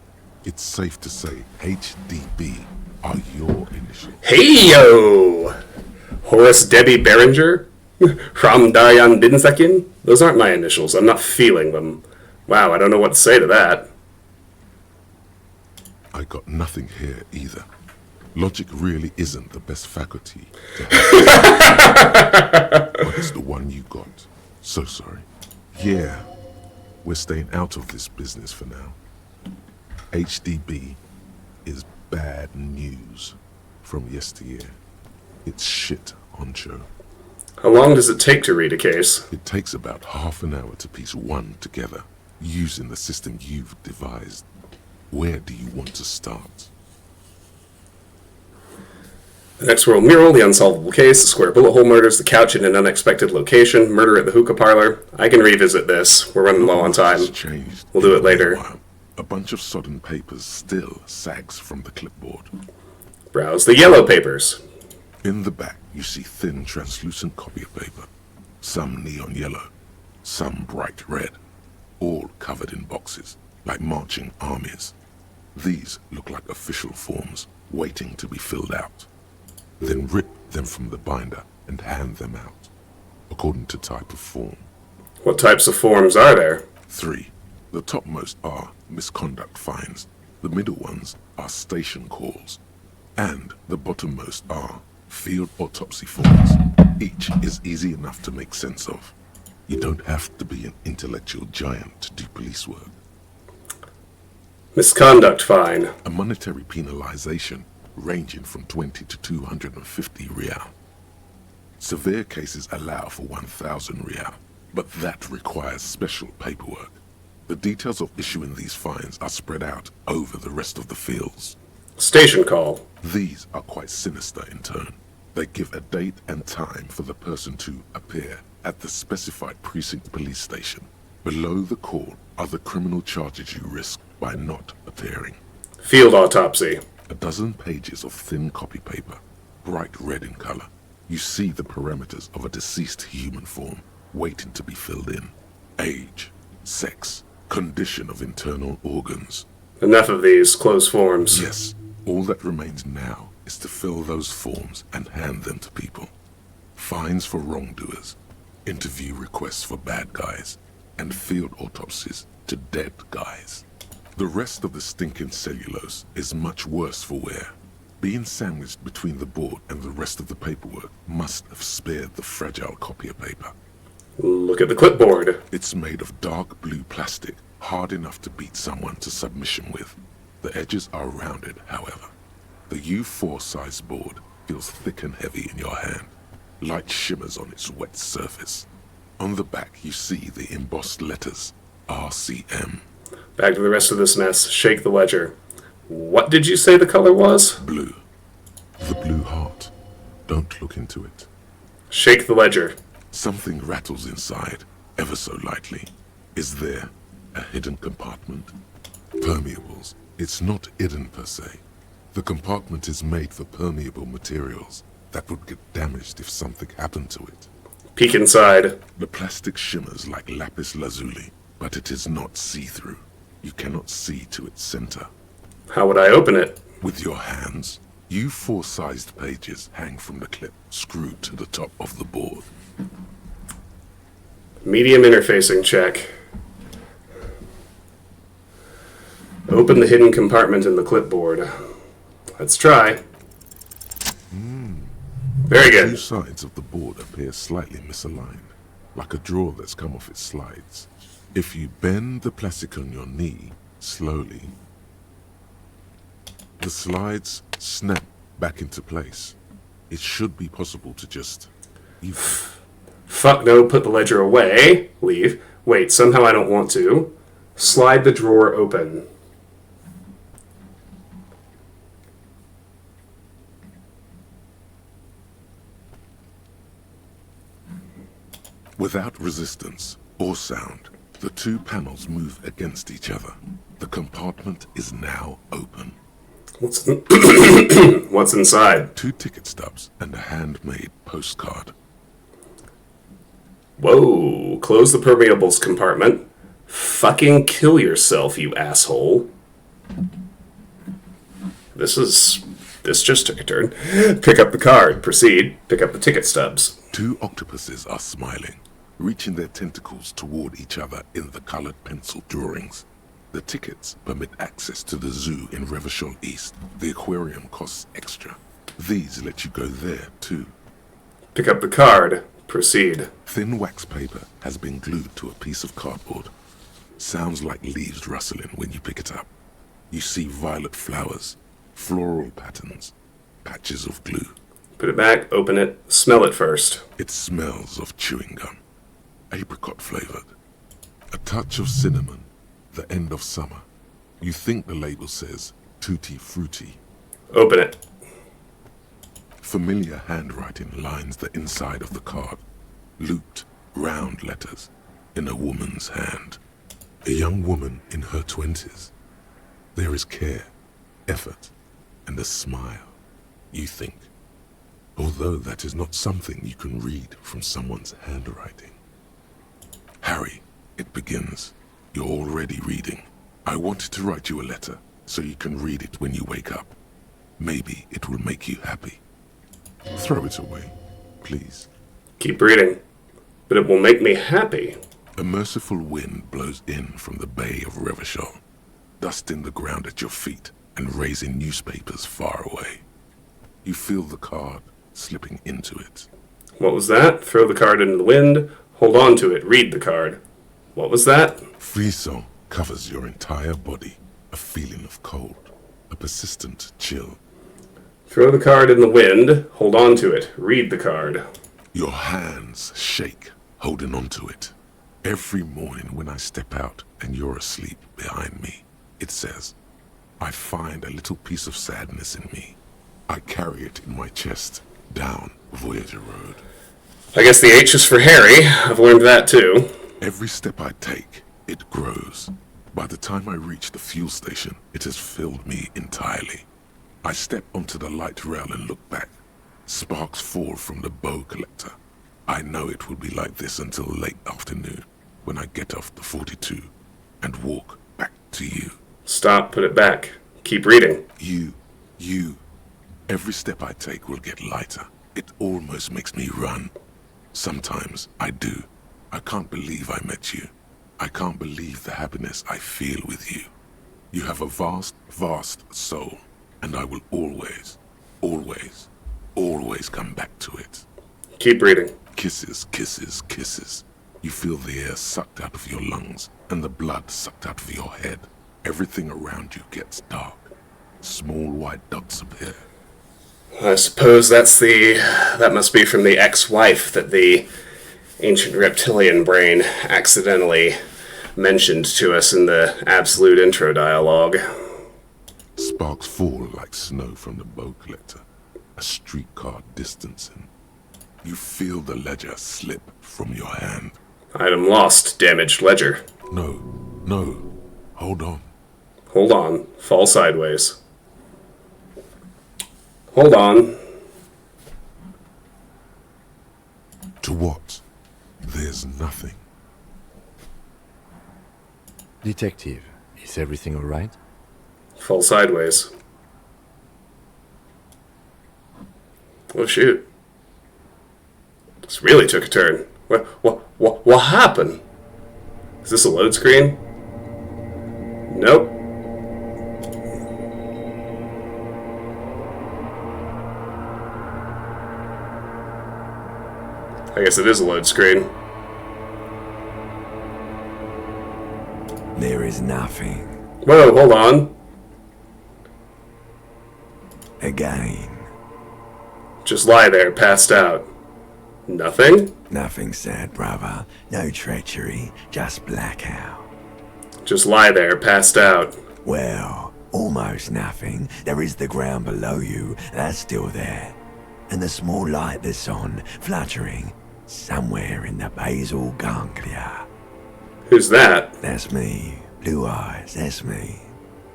It's safe to say HDB are your initials. Hey-yo! Horace Debbie Behringer? Ram Daryan Binsakin? Those aren't my initials. I'm not feeling them. Wow, I don't know what to say to that. I got nothing here either. Logic really isn't the best faculty to have. But it's the one you got. So sorry. Yeah, we're staying out of this business for now. HDB is bad news from yesteryear. It's shit, honcho. How long does it take to read a case? It takes about half an hour to piece one together, using the system you've devised. Where do you want to start? The next world mural, the unsolvable case, the square bullet hole murders, the couch in an unexpected location, murder at the hookah parlor. I can revisit this. We're running low on time. It's changed. We'll do it later. A bunch of sodden papers still sags from the clipboard. Browse the yellow papers. In the back, you see thin, translucent copy of paper. Some neon yellow, some bright red, all covered in boxes, like marching armies. These look like official forms, waiting to be filled out. Then rip them from the binder and hand them out, according to type of form. What types of forms are there? 3. The topmost are misconduct fines, the middle ones are station calls, and the bottommost are field autopsy forms. Each is easy enough to make sense of. You don't have to be an intellectual giant to do police work. Misconduct fine. A monetary penalization ranging from 20 to 250 real. Severe cases allow for 1,000 real, but that requires special paperwork. The details of issuing these fines are spread out over the rest of the fields. Station call. These are quite sinister in turn. They give a date and time for the person to appear at the specified precinct police station. Below the call are the criminal charges you risk by not appearing. Field autopsy. A dozen pages of thin copy paper, bright red in color. You see the parameters of a deceased human form waiting to be filled in. Age, sex, condition of internal organs. Enough of these closed forms. Yes, all that remains now is to fill those forms and hand them to people. Fines for wrongdoers, interview requests for bad guys, and field autopsies to dead guys. The rest of the stinking cellulose is much worse for wear. Being sandwiched between the board and the rest of the paperwork must have spared the fragile copier paper. Look at the clipboard. It's made of dark blue plastic, hard enough to beat someone to submission with. The edges are rounded, however. The U4 size board feels thick and heavy in your hand. Light shimmers on its wet surface. On the back you see the embossed letters, RCM. Back to the rest of this mess. Shake the ledger. What did you say the color was? Blue. The blue heart. Don't look into it. Shake the ledger. Something rattles inside, ever so lightly. Is there a hidden compartment? Permeables. It's not hidden per se. The compartment is made for permeable materials that would get damaged if something happened to it. Peek inside. The plastic shimmers like lapis lazuli, but it is not see-through. You cannot see to its center. How would I open it? With your hands, U4 sized pages hang from the clip screwed to the top of the board. Medium interfacing check. Open the hidden compartment in the clipboard. Let's try. Very Two good. sides of the board appear slightly misaligned, like a drawer that's come off its slides. If you bend the plastic on your knee slowly, the slides snap back into place. It should be possible to just Fuck no, put the ledger away. Leave. Wait, somehow I don't want to. Slide the drawer open. Without resistance or sound, the two panels move against each other. The compartment is now open. What's What's inside? 2 ticket stubs and a handmade postcard. Whoa, close the permeables compartment. Fucking kill yourself, you asshole. This just took a turn. Pick up the card. Proceed. Pick up the ticket stubs. 2 octopuses are smiling. reaching their tentacles toward each other in the colored pencil drawings. The tickets permit access to the zoo in Revachol East. The aquarium costs extra. These let you go there, too. Pick up the card. Proceed. Thin wax paper has been glued to a piece of cardboard. Sounds like leaves rustling when you pick it up. You see violet flowers, floral patterns, patches of glue. Put it back, open it, smell it first. It smells of chewing gum, apricot flavored. A touch of cinnamon, the end of summer. You think the label says tutti frutti. Open it. Familiar handwriting lines the inside of the card. Looped, round letters in a woman's hand. A young woman in her 20s. There is care, effort, and a smile, you think. Although that is not something you can read from someone's handwriting. Harry, it begins. You're already reading. I wanted to write you a letter so you can read it when you wake up. Maybe it will make you happy. Throw it away, please. Keep reading. But it will make me happy. A merciful wind blows in from the bay of Revachol, dusting the ground at your feet and raising newspapers far away. You feel the card slipping into it. What was that? Throw the card into the wind. Hold on to it. Read the card. What was that? Frisson covers your entire body. A feeling of cold. A persistent chill. Throw the card in the wind. Hold on to it. Read the card. Your hands shake, holding on to it. Every morning when I step out and you're asleep behind me, it says, I find a little piece of sadness in me. I carry it in my chest, down Voyager Road. I guess the H is for Harry. I've learned that too. Every step I take, it grows. By the time I reach the fuel station, it has filled me entirely. I step onto the light rail and look back. Sparks fall from the bow collector. I know it will be like this until late afternoon, when I get off the 42 and walk back to you. Stop, put it back. Keep reading. You. Every step I take will get lighter. It almost makes me run. Sometimes I do. I can't believe I met you. I can't believe the happiness I feel with you. You have a vast, vast soul, and I will always, always, always come back to it. Keep reading. Kisses, kisses, kisses. You feel the air sucked out of your lungs and the blood sucked out of your head. Everything around you gets dark. Small white dots appear. I suppose that must be from the ex-wife that the ancient reptilian brain accidentally mentioned to us in the absolute intro dialogue. Sparks fall like snow from the bow collector. A streetcar distancing. You feel the ledger slip from your hand. Item lost. Damaged ledger. No. Hold on. Hold on. Fall sideways. Hold on. To what? There's nothing. Detective, is everything all right? Fall sideways. Oh shoot. This really took a turn. What happened? Is this a load screen? Nope. I guess it is a load screen. There is nothing. Whoa, hold on. Again. Just lie there, passed out. Nothing? Nothing sad, brother. No treachery, just blackout. Just lie there, passed out. Well, almost nothing. There is the ground below you, that's still there. And the small light that's on, fluttering, somewhere in the basal ganglia. Who's that? That's me. Blue eyes, that's me.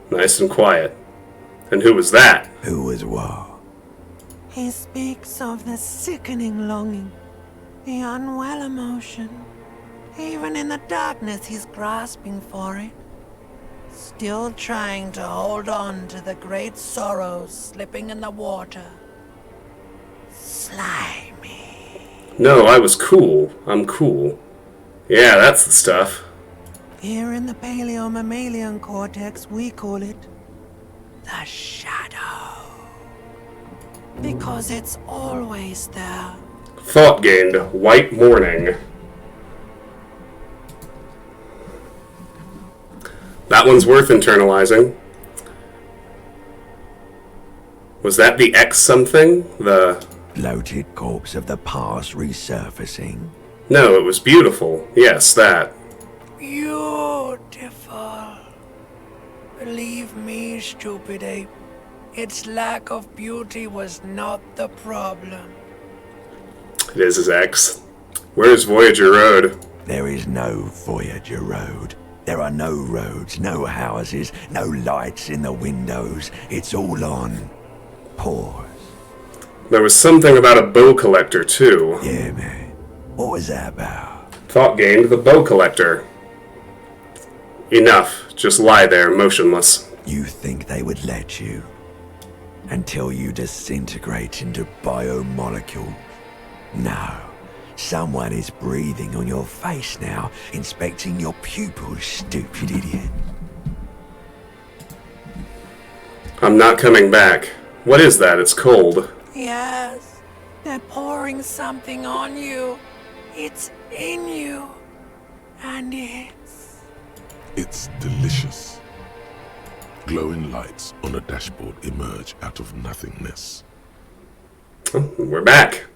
Nice and quiet. And who was that? Who was what? He speaks of the sickening longing, the unwell emotion. Even in the darkness, he's grasping for it. Still trying to hold on to the great sorrows slipping in the water. Slimy. No, I was cool. I'm cool. Yeah, that's the stuff. Here in the paleo-mammalian cortex, we call it the shadow. Because it's always there. Thought gained. White morning. That one's worth internalizing. Was that the X something? The... Bloated corpse of the past resurfacing. No, it was beautiful. Yes, that. Beautiful. Believe me, stupid ape. Its lack of beauty was not the problem. It is his X. Where's Voyager Road? There is no Voyager Road. There are no roads, no houses, no lights in the windows. It's all on pause. There was something about a bow collector, too. Yeah, man. What was that about? Thought gained. The bow collector. Enough. Just lie there, motionless. You think they would let you? Until you disintegrate into biomolecules? No. Someone is breathing on your face now, inspecting your pupils, stupid idiot. I'm not coming back. What is that? It's cold. Yes, they're pouring something on you. It's in you. And It's delicious. Glowing lights on a dashboard emerge out of nothingness. Oh, we're back.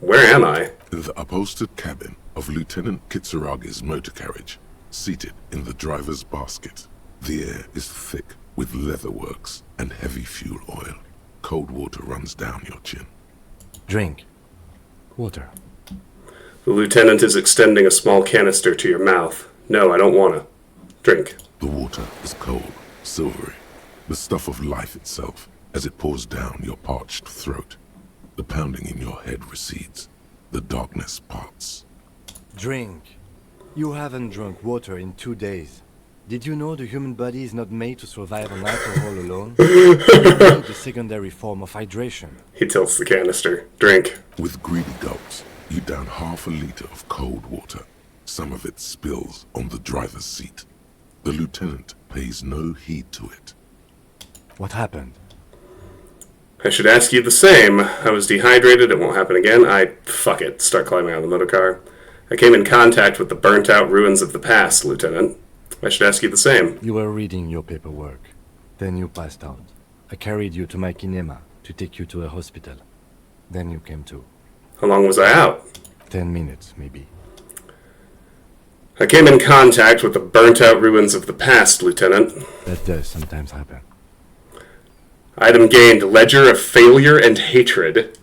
Where am I? In the upholstered cabin of Lieutenant Kitsuragi's motor carriage, seated in the driver's basket. The air is thick with leatherworks and heavy fuel oil. Cold water runs down your chin. Drink. Water. The lieutenant is extending a small canister to your mouth. No, I don't wanna. Drink. The water is cold, silvery, the stuff of life itself as it pours down your parched throat. The pounding in your head recedes. The darkness parts. Drink. You haven't drunk water in 2 days. Did you know the human body is not made to survive on alcohol alone? It needs a secondary form of hydration. He tilts the canister. Drink. With greedy gulps, you down half a liter of cold water. Some of it spills on the driver's seat. The lieutenant pays no heed to it. What happened? I should ask you the same. I was dehydrated. It won't happen again. Fuck it. Start climbing out of the motor car. I came in contact with the burnt-out ruins of the past, Lieutenant. I should ask you the same. You were reading your paperwork. Then you passed out. I carried you to my kinema to take you to a hospital. Then you came to. How long was I out? 10 minutes, maybe. I came in contact with the burnt-out ruins of the past, Lieutenant. That does sometimes happen. Item gained, ledger of failure and hatred.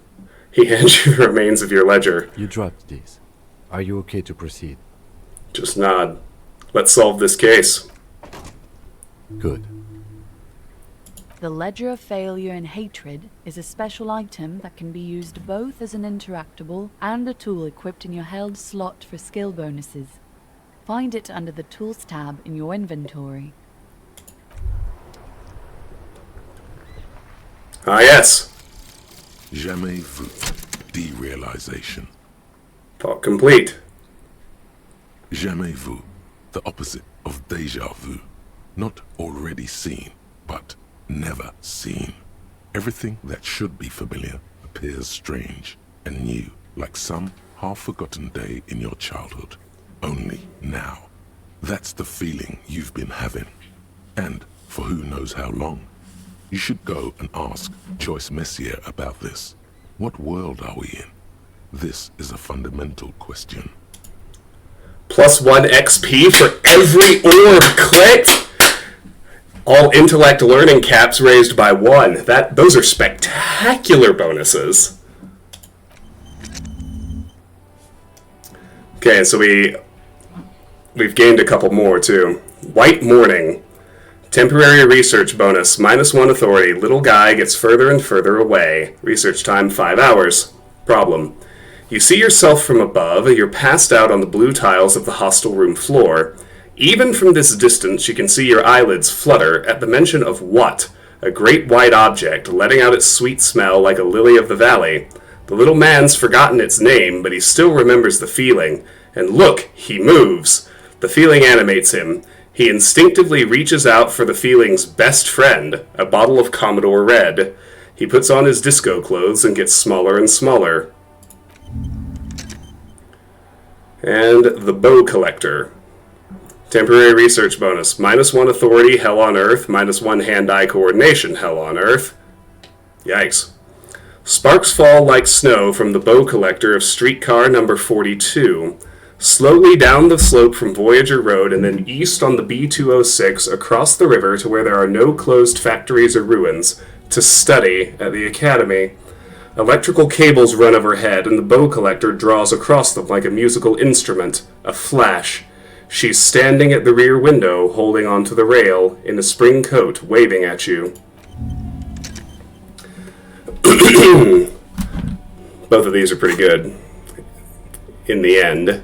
He hands you the remains of your ledger. You dropped these. Are you okay to proceed? Just nod. Let's solve this case. Good. The Ledger of Failure and Hatred is a special item that can be used both as an interactable and a tool equipped in your held slot for skill bonuses. Find it under the Tools tab in your inventory. Ah, yes. Jamais vu. Derealization. Thought complete. Jamais vu. The opposite of déjà vu. Not already seen, but never seen. Everything that should be familiar appears strange and new, like some half-forgotten day in your childhood. Only now. That's the feeling you've been having. And for who knows how long. You should go and ask Joyce Messier about this. What world are we in? This is a fundamental question. +1 XP for every orb clicked. All intellect learning caps raised by 1. Those are spectacular bonuses. Okay, so we've gained a couple more too. White Morning. Temporary research bonus, -1 authority. Little guy gets further and further away. Research time 5 hours. Problem. You see yourself from above, you're passed out on the blue tiles of the hostel room floor. Even from this distance, you can see your eyelids flutter at the mention of what? A great white object, letting out its sweet smell like a lily of the valley. The little man's forgotten its name, but he still remembers the feeling, And look, he moves. The feeling animates him. He instinctively reaches out for the feeling's best friend, a bottle of Commodore Red. He puts on his disco clothes and gets smaller and smaller. And the Bow Collector. Temporary research bonus. -1 authority, hell on earth. -1 hand-eye coordination, hell on earth. Yikes. Sparks fall like snow from the Bow Collector of streetcar number 42. Slowly down the slope from Voyager Road and then east on the B-206 across the river to where there are no closed factories or ruins, to study at the Academy. Electrical cables run overhead and the Bow Collector draws across them like a musical instrument, a flash. She's standing at the rear window, holding onto the rail, in a spring coat, waving at you. Both of these are pretty good. In the end.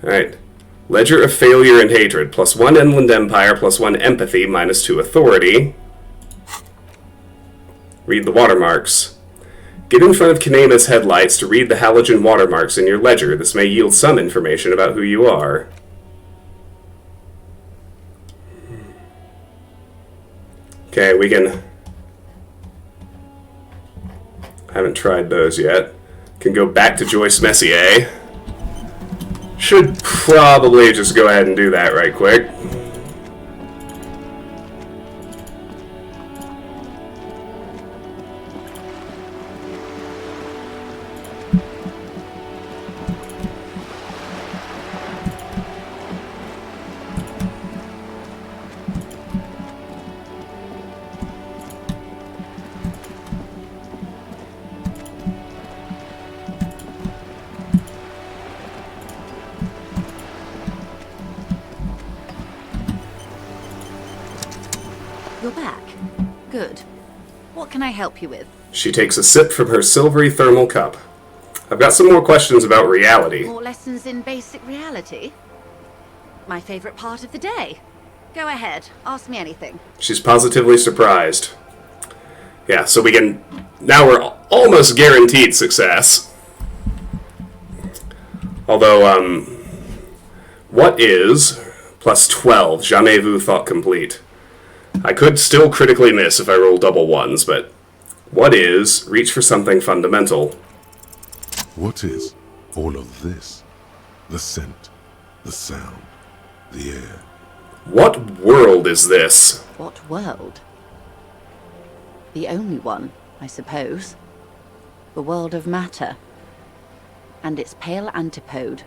Alright. Ledger of Failure and Hatred. +1 Inland Empire, +1 Empathy, -2 Authority. Read the watermarks. Get in front of Kinema's headlights to read the halogen watermarks in your ledger. This may yield some information about who you are. Okay, we can... Haven't tried those yet. Can go back to Joyce Messier. Should probably just go ahead and do that right quick. You're back. Good. What can I help you with? She takes a sip from her silvery thermal cup. I've got some more questions about reality. More lessons in basic reality? My favorite part of the day. Go ahead, ask me anything. She's positively surprised. Yeah, so we can... Now we're almost guaranteed success. Although, what is +12? Jamais vu thought complete. I could still critically miss if I roll double ones, but what is reach for something fundamental? What is all of this? The scent, the sound, the air. What world is this? What world? The only one, I suppose. The world of matter. And its pale antipode.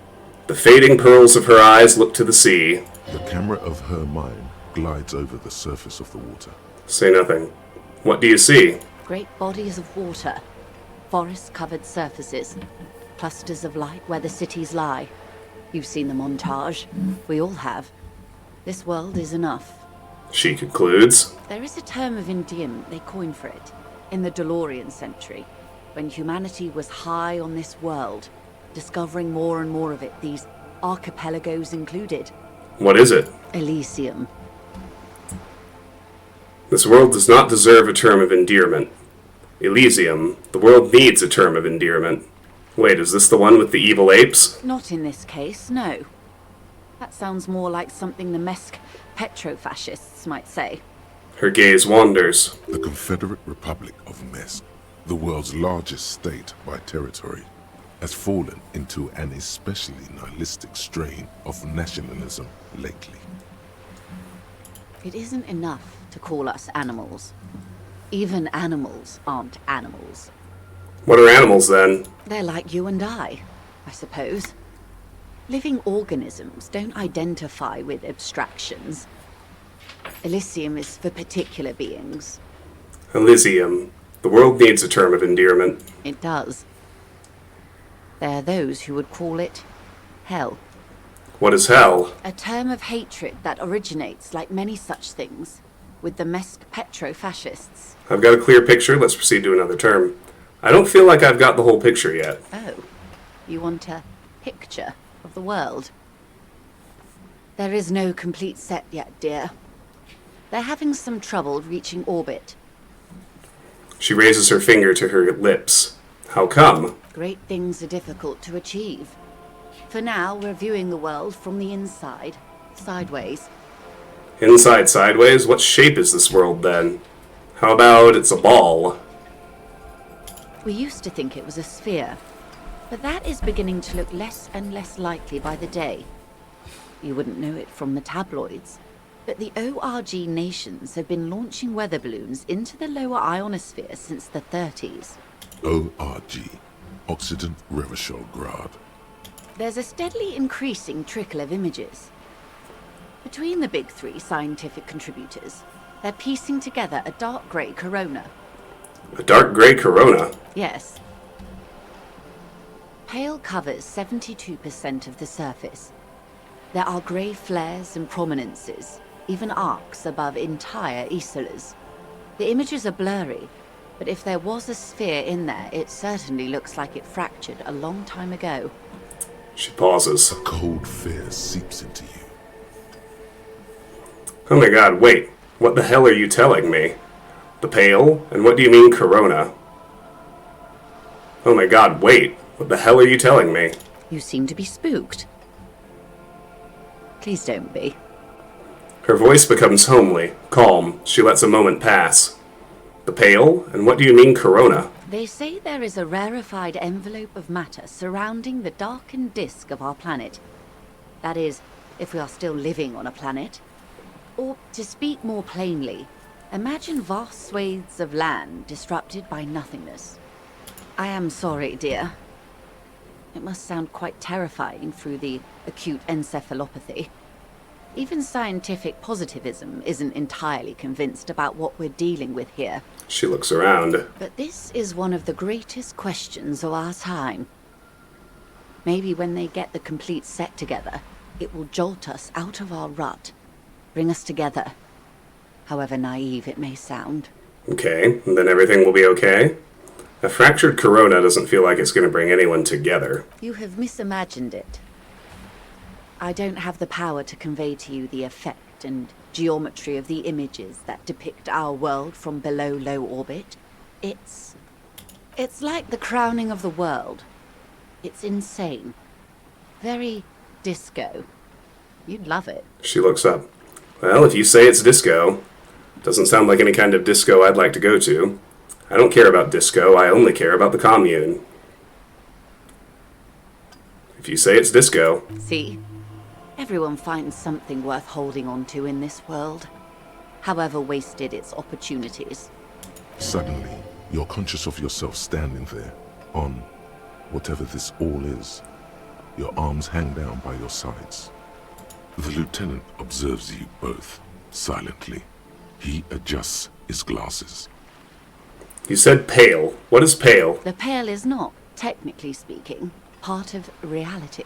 The fading pearls of her eyes look to the sea. The camera of her mind glides over the surface of the water. Say nothing. What do you see? Great bodies of water. Forest-covered surfaces. Clusters of light where the cities lie. You've seen the montage. We all have. This world is enough. She concludes. There is a term of endearment they coined for it. In the DeLorean century. When humanity was high on this world. Discovering more and more of it. These archipelagos included. What is it? Elysium. This world does not deserve a term of endearment. Elysium. The world needs a term of endearment. Wait, is this the one with the evil apes? Not in this case, no. That sounds more like something the Mesk petrofascists might say. Her gaze wanders. The Confederate Republic of Mesk, the world's largest state by territory, has fallen into an especially nihilistic strain of nationalism lately. It isn't enough to call us animals. Even animals aren't animals. What are animals, then? They're like you and I suppose. Living organisms don't identify with abstractions. Elysium is for particular beings. Elysium. The world needs a term of endearment. It does. There are those who would call it hell. What is hell? A term of hatred that originates, like many such things, with the Mesk petrofascists. I've got a clear picture. Let's proceed to another term. I don't feel like I've got the whole picture yet. Oh, you want a picture of the world? There is no complete set yet, dear. They're having some trouble reaching orbit. She raises her finger to her lips. How come? Great things are difficult to achieve. For now, we're viewing the world from the inside, sideways. Inside sideways? What shape is this world then? How about it's a ball? We used to think it was a sphere, but that is beginning to look less and less likely by the day. You wouldn't know it from the tabloids, but the ORG nations have been launching weather balloons into the lower ionosphere since the 30s. ORG, Occident Revischolgrad. There's a steadily increasing trickle of images. Between the big three scientific contributors, they're piecing together a dark grey corona. A dark grey corona? Yes. Pale covers 72% of the surface. There are grey flares and prominences, even arcs above entire isolas. The images are blurry, but if there was a sphere in there, it certainly looks like it fractured a long time ago. She pauses. A cold fear seeps into you. Oh my god, wait. What the hell are you telling me? The pale? And what do you mean corona? Oh my god, wait. What the hell are you telling me? You seem to be spooked. Please don't be. Her voice becomes homely, calm. She lets a moment pass. The pale? And what do you mean corona? They say there is a rarefied envelope of matter surrounding the darkened disk of our planet. That is, if we are still living on a planet. Or, to speak more plainly, imagine vast swathes of land disrupted by nothingness. I am sorry, dear. It must sound quite terrifying through the acute encephalopathy. Even scientific positivism isn't entirely convinced about what we're dealing with here. She looks around. But this is one of the greatest questions of our time. Maybe when they get the complete set together, it will jolt us out of our rut, bring us together, however naive it may sound. Okay, then everything will be okay? A fractured corona doesn't feel like it's going to bring anyone together. You have misimagined it. I don't have the power to convey to you the effect and geometry of the images that depict our world from below low orbit. It's like the crowning of the world. It's insane. Very disco. You'd love it. She looks up. Well, if you say it's disco, doesn't sound like any kind of disco I'd like to go to. I don't care about disco, I only care about the commune. If you say it's disco... See? Everyone finds something worth holding on to in this world, however wasted its opportunities. Suddenly, you're conscious of yourself standing there, on whatever this all is. Your arms hang down by your sides. The lieutenant observes you both, silently. He adjusts his glasses. You said pale. What is pale? The pale is not, technically speaking, part of reality.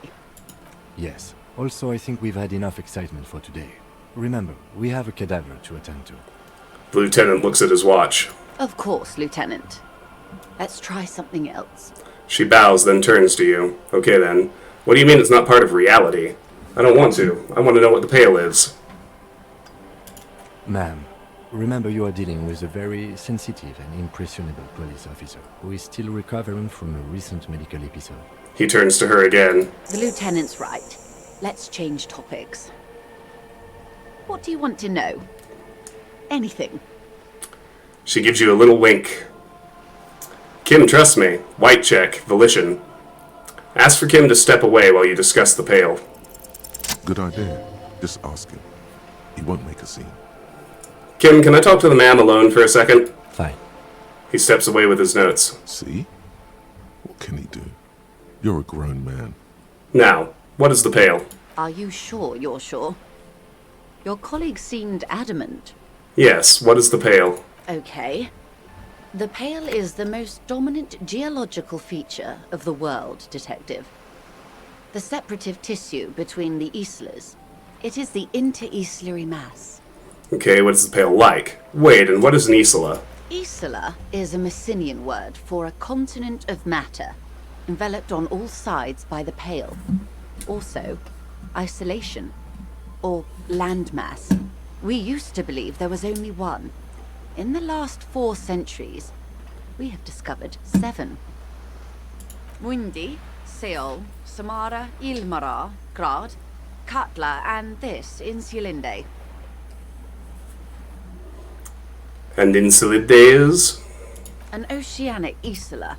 Yes. Also, I think we've had enough excitement for today. Remember, we have a cadaver to attend to. The lieutenant looks at his watch. Of course, Lieutenant. Let's try something else. She bows, then turns to you. Okay then. What do you mean it's not part of reality? I don't want to. I want to know what the pale is. Ma'am, remember you are dealing with a very sensitive and impressionable police officer who is still recovering from a recent medical episode. He turns to her again. The Lieutenant's right. Let's change topics. What do you want to know? Anything. She gives you a little wink. Kim, trust me. White check. Volition. Ask for Kim to step away while you discuss the pale. Good idea. Just ask him. He won't make a scene. Kim, can I talk to the ma'am alone for a second? Fine. He steps away with his notes. See? What can he do? You're a grown man. Now, what is the pale? Are you sure you're sure? Your colleague seemed adamant. Yes, what is the pale? Okay. The pale is the most dominant geological feature of the world, Detective. The separative tissue between the islas. It is the interinsulary mass. Okay, what is the pale like? Wait, and what is an isla? Isla is a Messinian word for a continent of matter, enveloped on all sides by the pale. Also, isolation, or landmass. We used to believe there was only one. In the last 4 centuries, we have discovered 7. Mundi, Seol, Samara, Ilmara, Grad, Katla, and this, Insulinde. And Insulinde is? An oceanic isla.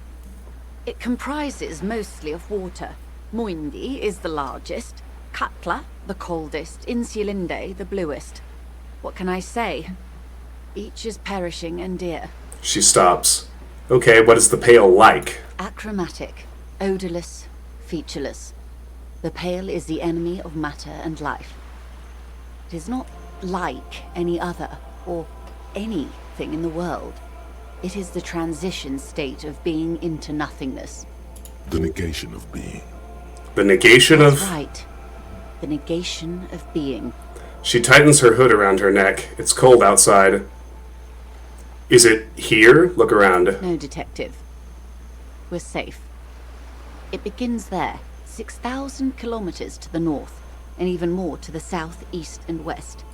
It comprises mostly of water. Muindi is the largest, Katla the coldest, Insulinde the bluest. What can I say? Each is perishing and dear. She stops. Okay, what is the Pale like? Achromatic, odorless, featureless. The Pale is the enemy of matter and life. It is not like any other, or anything in the world. It is the transition state of being into nothingness. The negation of being. The negation That's of... right. The negation of being. She tightens her hood around her neck. It's cold outside. Is it here? Look around. No, detective. We're safe. It begins there, 6,000 kilometers to the north, and even more to the south, east, and west.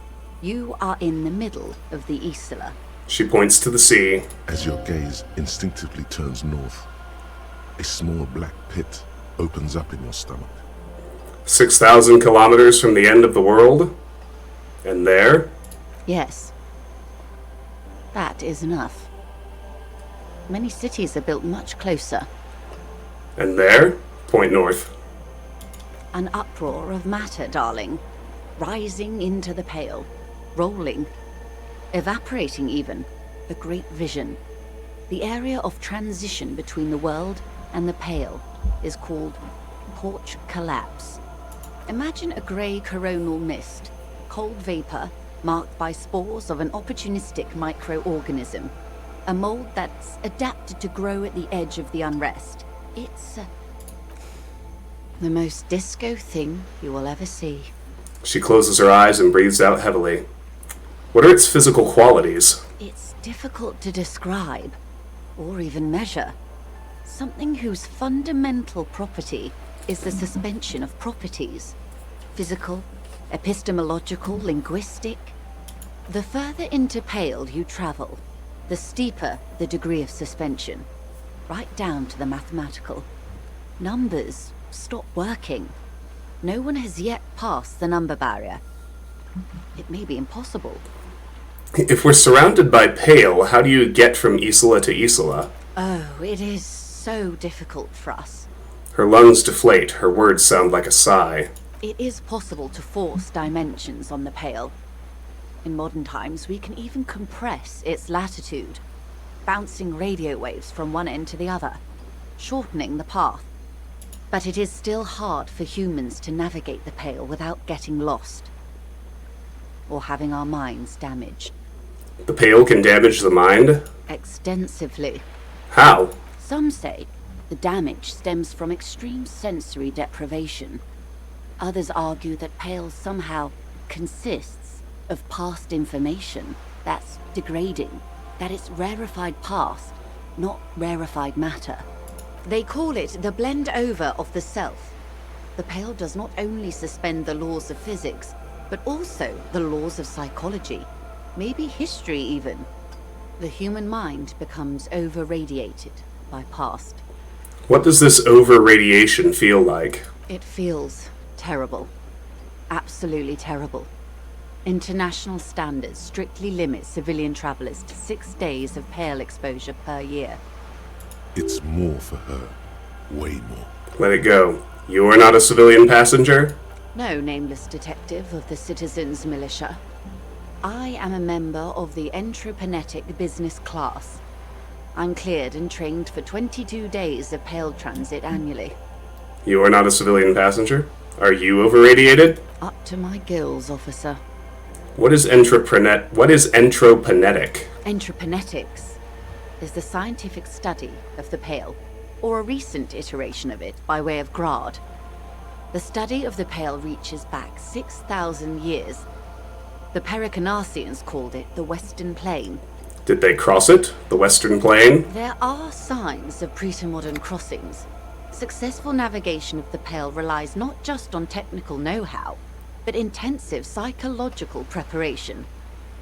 You are in the middle of the Isla. She points to the sea. As your gaze instinctively turns north, a small black pit opens up in your stomach. 6,000 kilometers from the end of the world? And there? Yes. That is enough. Many cities are built much closer. And there? Point north. An uproar of matter, darling. Rising into the Pale. Rolling. Evaporating even. A great vision. The area of transition between the world and the Pale is called Porch Collapse. Imagine a grey coronal mist, cold vapor marked by spores of an opportunistic microorganism, a mold that's adapted to grow at the edge of the unrest. It's the most disco thing you will ever see. She closes her eyes and breathes out heavily. What are its physical qualities? It's difficult to describe, or even measure. Something whose fundamental property is the suspension of properties. Physical, epistemological, linguistic. The further into Pale you travel, the steeper the degree of suspension. Right down to the mathematical. Numbers stop working. No one has yet passed the number barrier. It may be impossible. If we're surrounded by Pale, how do you get from Isola to Isola? Oh, it is so difficult for us. Her lungs deflate. Her words sound like a sigh. It is possible to force dimensions on the Pale. In modern times, we can even compress its latitude, bouncing radio waves from one end to the other, shortening the path. But it is still hard for humans to navigate the Pale without getting lost, or having our minds damaged. The Pale can damage the mind? Extensively. How? Some say the damage stems from extreme sensory deprivation. Others argue that Pale somehow consists of past information that's degrading, that it's rarefied past, not rarefied matter. They call it the blend over of the self. The Pale does not only suspend the laws of physics, but also the laws of psychology, maybe history even. The human mind becomes over-radiated by past. What does this over-radiation feel like? It feels terrible. Absolutely terrible. International standards strictly limit civilian travelers to 6 days of Pale exposure per year. It's more for her. Way more. Let it go. You are not a civilian passenger? No, nameless detective of the Citizens Militia. I am a member of the Entropanetic Business Class. I'm cleared and trained for 22 days of Pale transit annually. You are not a civilian passenger? Are you over-radiated? Up to my gills, officer. What is entropanetic? Entropanetics is the scientific study of the Pale, or a recent iteration of it by way of Grad. The study of the Pale reaches back 6,000 years. The Pericarnassians called it the Western Plain. Did they cross it? The Western Plain? There are signs of pre-modern crossings. Successful navigation of the Pale relies not just on technical know-how, but intensive psychological preparation.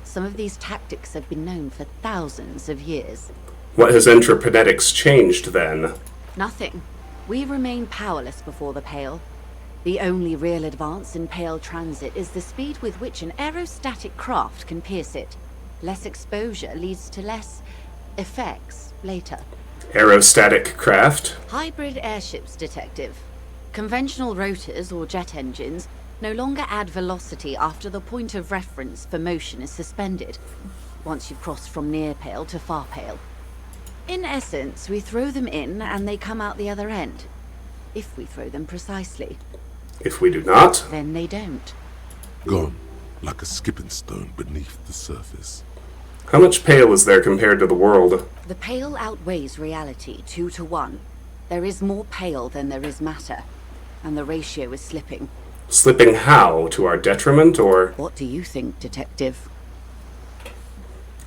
Some of these tactics have been known for thousands of years. What has entropanetics changed then? Nothing. We remain powerless before the Pale. The only real advance in Pale transit is the speed with which an aerostatic craft can pierce it. Less exposure leads to less effects later. Aerostatic craft? Hybrid airships, Detective. Conventional rotors or jet engines no longer add velocity after the point of reference for motion is suspended, once you've crossed from near Pale to far Pale. In essence, we throw them in and they come out the other end. If we throw them precisely. If we do not? Then they don't. Gone, like a skipping stone beneath the surface. How much Pale is there compared to the world? The Pale outweighs reality 2 to 1. There is more Pale than there is matter, and the ratio is slipping. Slipping how? To our detriment, or...? What do you think, Detective?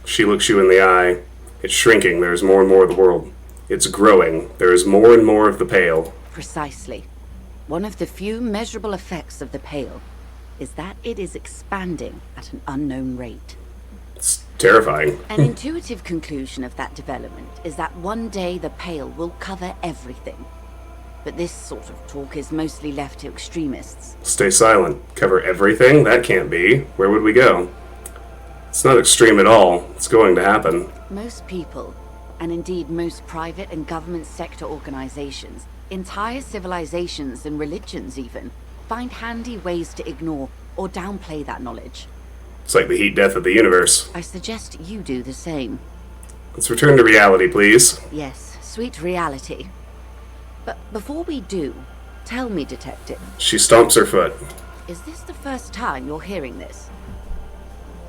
She looks you in the eye. It's shrinking. There's more and more of the world. It's growing. There is more and more of the Pale. Precisely. One of the few measurable effects of the Pale is that it is expanding at an unknown rate. It's terrifying. An intuitive conclusion of that development is that one day the Pale will cover everything. But this sort of talk is mostly left to extremists. Stay silent. Cover everything? That can't be. Where would we go? It's not extreme at all. It's going to happen. Most people, and indeed most private and government sector organizations, entire civilizations and religions even, find handy ways to ignore or downplay that knowledge. It's like the heat death of the universe. I suggest you do the same. Let's return to reality, please. Yes, sweet reality. But before we do, tell me, Detective. She stomps her foot. Is this the first time you're hearing this?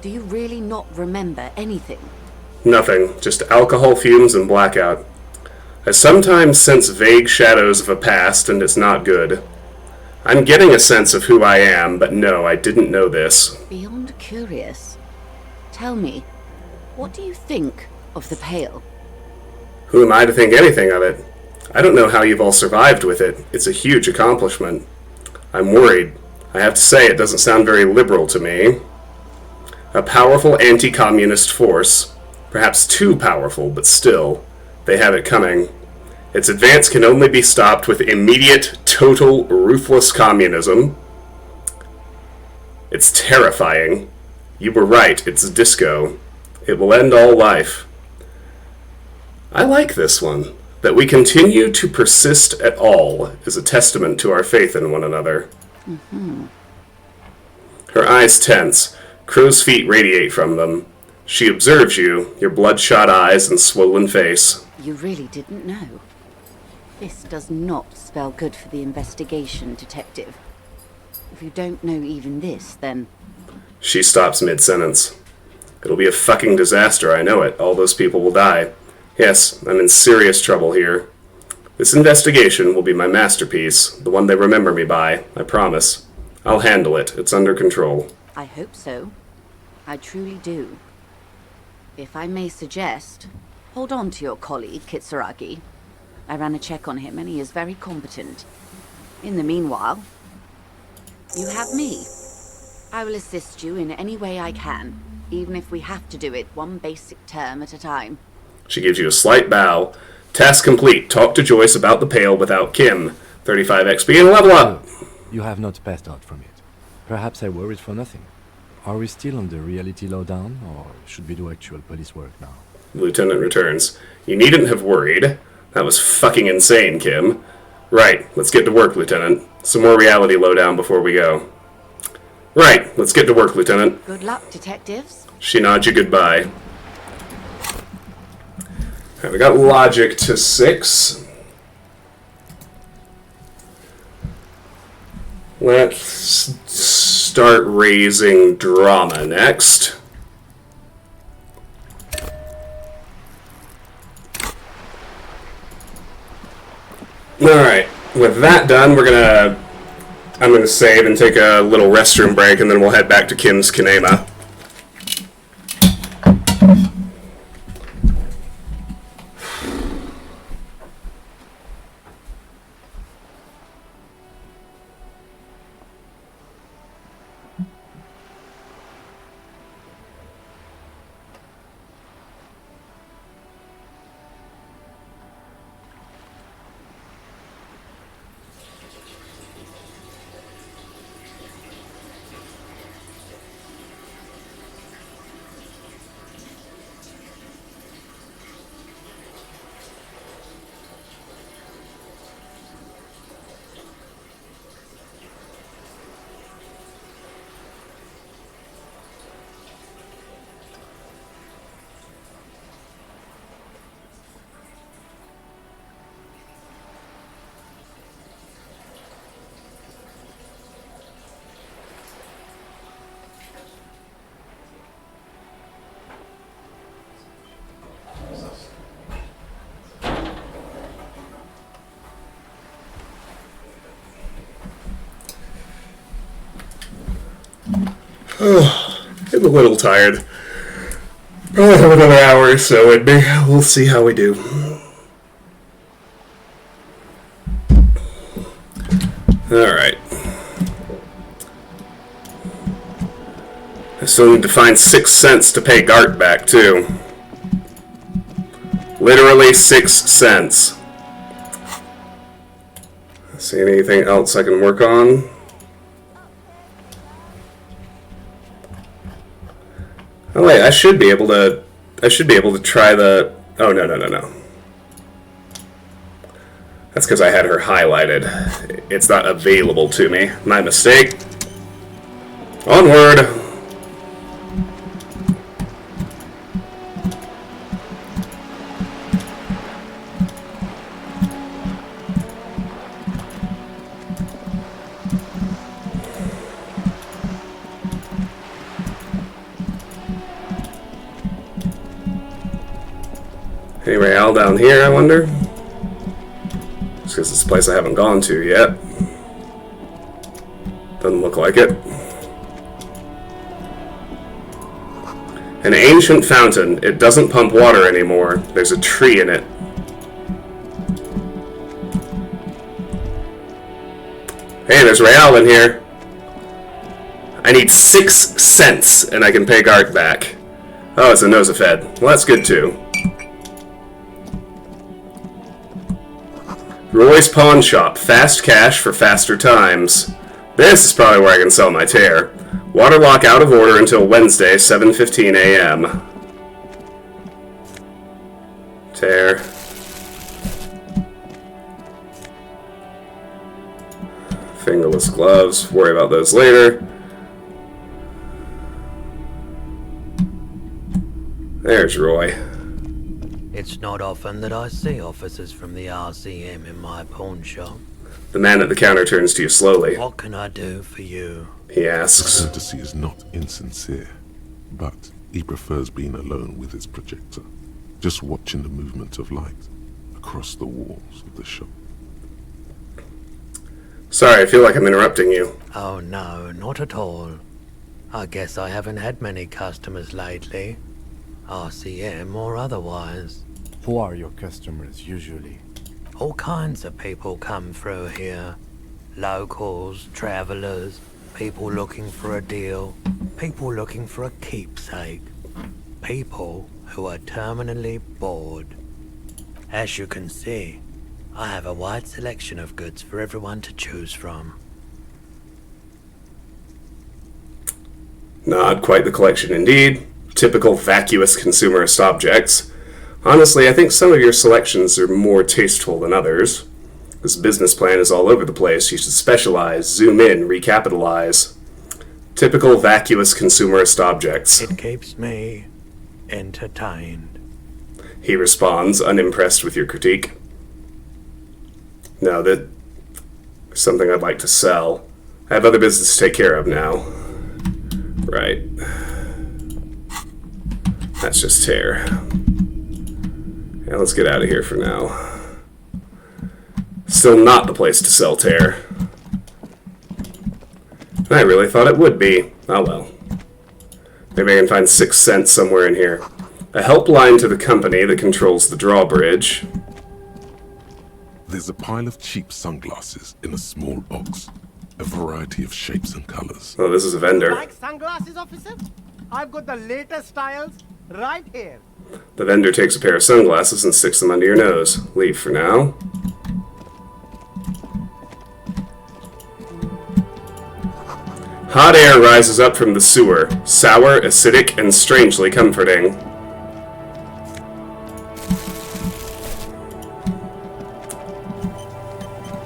Do you really not remember anything? Nothing. Just alcohol fumes and blackout. I sometimes sense vague shadows of a past, and it's not good. I'm getting a sense of who I am, but no, I didn't know this. Beyond curious. Tell me, what do you think of the Pale? Who am I to think anything of it? I don't know how you've all survived with it. It's a huge accomplishment. I'm worried. I have to say, it doesn't sound very liberal to me. A powerful anti-communist force. Perhaps too powerful, but still. They have it coming. Its advance can only be stopped with immediate, total, ruthless communism. It's terrifying. You were right, it's disco. It will end all life. I like this one. That we continue to persist at all is a testament to our faith in one another. Mm-hmm. Her eyes tense. Crow's feet radiate from them. She observes you, your bloodshot eyes and swollen face. You really didn't know. This does not spell good for the investigation, Detective. If you don't know even this, then... She stops mid-sentence. It'll be a fucking disaster, I know it. All those people will die. Yes, I'm in serious trouble here. This investigation will be my masterpiece, the one they remember me by, I promise. I'll handle it. It's under control. I hope so. I truly do. If I may suggest, hold on to your colleague, Kitsuragi. I ran a check on him and he is very competent. In the meanwhile, you have me. I will assist you in any way I can, even if we have to do it one basic term at a time. She gives you a slight bow. Task complete. Talk to Joyce about the Pale without Kim. 35 XP and level up! You have not passed out from it. Perhaps I worried for nothing. Are we still on the reality lowdown, or should we do actual police work now? The lieutenant returns. You needn't have worried. That was fucking insane, Kim. Right, let's get to work, Lieutenant. Some more reality lowdown before we go. Right, let's get to work, Lieutenant. Good luck, detectives. She nods you goodbye. Alright, we got logic to 6. Let's start raising drama next. Alright, with that done, I'm gonna save and take a little restroom break, and then we'll head back to Kim's Kinema. I'm a little tired. Probably have another hour or so in me. We'll see how we do. Alright. I still need to find 6 cents to pay Gart back, too. Literally 6 cents. See anything else I can work on? Oh wait, I should be able to try the... Oh, no. That's because I had her highlighted. It's not available to me. My mistake. Onward! Any Real down here, I wonder? Just because it's a place I haven't gone to yet. Doesn't look like it. An ancient fountain. It doesn't pump water anymore. There's a tree in it. Hey, there's Real in here. I need 6 cents, and I can pay Garth back. Oh, it's a Nosafed. Well, that's good, too. Roy's Pawn Shop. Fast cash for faster times. This is probably where I can sell my tear. Waterlock out of order until Wednesday, 7:15 a.m. Tear. Fingerless gloves. Worry about those later. There's Roy. It's not often that I see officers from the RCM in my pawn shop. The man at the counter turns to you slowly. What can I do for you? He asks. Courtesy is not insincere, but he prefers being alone with his projector, just watching the movement of light across the walls of the shop. Sorry, I feel like I'm interrupting you. Oh no, not at all. I guess I haven't had many customers lately. RCM or otherwise. Who are your customers usually? All kinds of people come through here. Locals, travelers, people looking for a deal, people looking for a keepsake, people who are terminally bored. As you can see, I have a wide selection of goods for everyone to choose from. Not quite the collection indeed. Typical vacuous consumerist objects. Honestly, I think some of your selections are more tasteful than others. This business plan is all over the place. You should specialize, zoom in, recapitalize. Typical vacuous consumerist objects. It keeps me entertained. He responds, unimpressed with your critique. No, that's something I'd like to sell. I have other business to take care of now. Right. That's just tear. Yeah, let's get out of here for now. Still not the place to sell tear. I really thought it would be. Oh well. Maybe I can find 6 cents somewhere in here. A helpline to the company that controls the drawbridge. There's a pile of cheap sunglasses in a small box. A variety of shapes and colors. Oh, this is a vendor. Like sunglasses, officer? I've got the latest styles right here. The vendor takes a pair of sunglasses and sticks them under your nose. Leave for now. Hot air rises up from the sewer. Sour, acidic, and strangely comforting.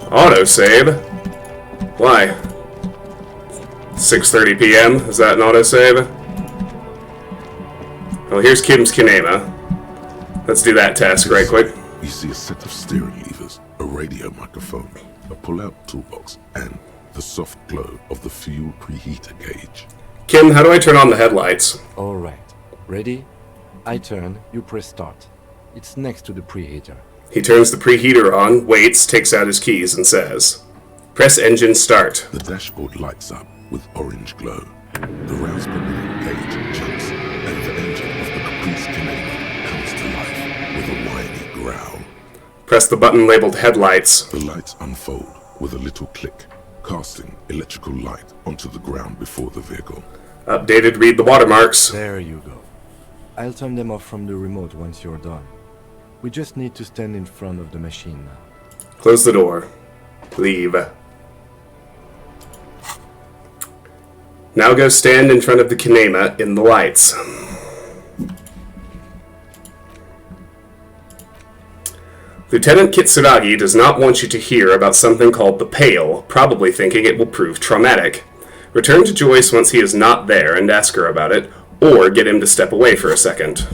Autosave? Why? 6:30 p.m.? Is that an autosave? Well, here's Kim's Kinema. Let's do that task right quick. You see a set of steering levers, a radio microphone, a pull-out toolbox, and the soft glow of the fuel preheater gauge. Kim, how do I turn on the headlights? Alright. Ready? I turn, you press start. It's next to the preheater. He turns the preheater on, waits, takes out his keys, and says, "Press engine start." The dashboard lights up with orange glow. The rouse per minute gauge jumps, and the engine of the Caprice Canadian comes to life with a whiny growl. Press the button labeled headlights. The lights unfold with a little click, casting electrical light onto the ground before the vehicle. Updated, read the watermarks. There you go. I'll turn them off from the remote once you're done. We just need to stand in front of the machine now. Close the door. Leave. Now go stand in front of the kinema in the lights. Lieutenant Kitsuragi does not want you to hear about something called the Pale, probably thinking it will prove traumatic. Return to Joyce once he is not there and ask her about it, or get him to step away for a second.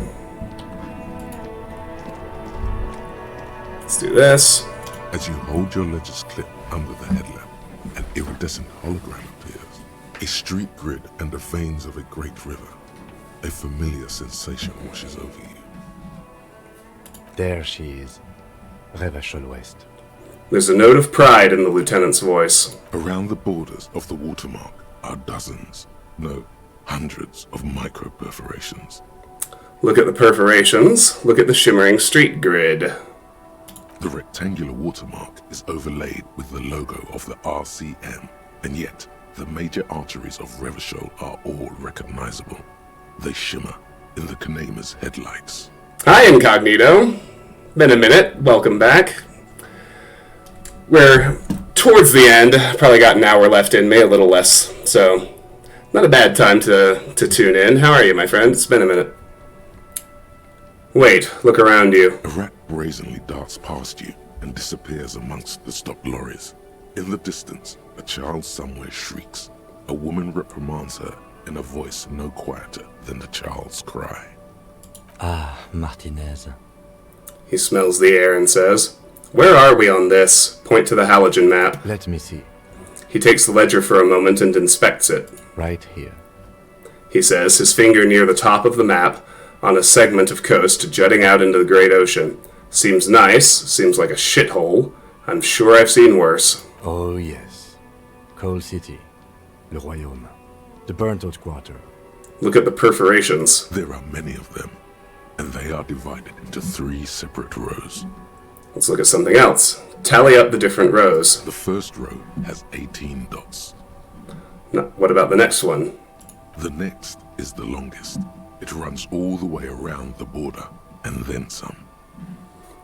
Let's do this. As you hold your ledger's clip under the headlamp, an iridescent hologram appears. A street grid and the veins of a great river. A familiar sensation washes over you. There she is. Revachol West. There's a note of pride in the lieutenant's voice. Around the borders of the watermark are dozens, no, hundreds of micro-perforations. Look at the perforations. Look at the shimmering street grid. The rectangular watermark is overlaid with the logo of the RCM, and yet the major arteries of Revachol are all recognizable. They shimmer in the Kanema's headlights. Hi, Incognito. Been a minute. Welcome back. We're towards the end. Probably got an hour left in me, a little less. So, not a bad time to tune in. How are you, my friend? It's been a minute. Wait, look around you. A rat brazenly darts past you and disappears amongst the stopped lorries. In the distance, a child somewhere shrieks. A woman reprimands her in a voice no quieter than the child's cry. Ah, Martinez. He smells the air and says, "Where are we on this?" Point to the halogen map. Let me see. He takes the ledger for a moment and inspects it. Right here. He says, his finger near the top of the map, on a segment of coast jutting out into the great ocean. Seems nice, seems like a shithole. I'm sure I've seen worse. Oh yes. Coal City. Le Royaume. The burnt-out quarter. Look at the perforations. There are many of them, and they are divided into 3 separate rows. Let's look at something else. Tally up the different rows. The first row has 18 dots. Now, what about the next one? The next is the longest. It runs all the way around the border, and then some.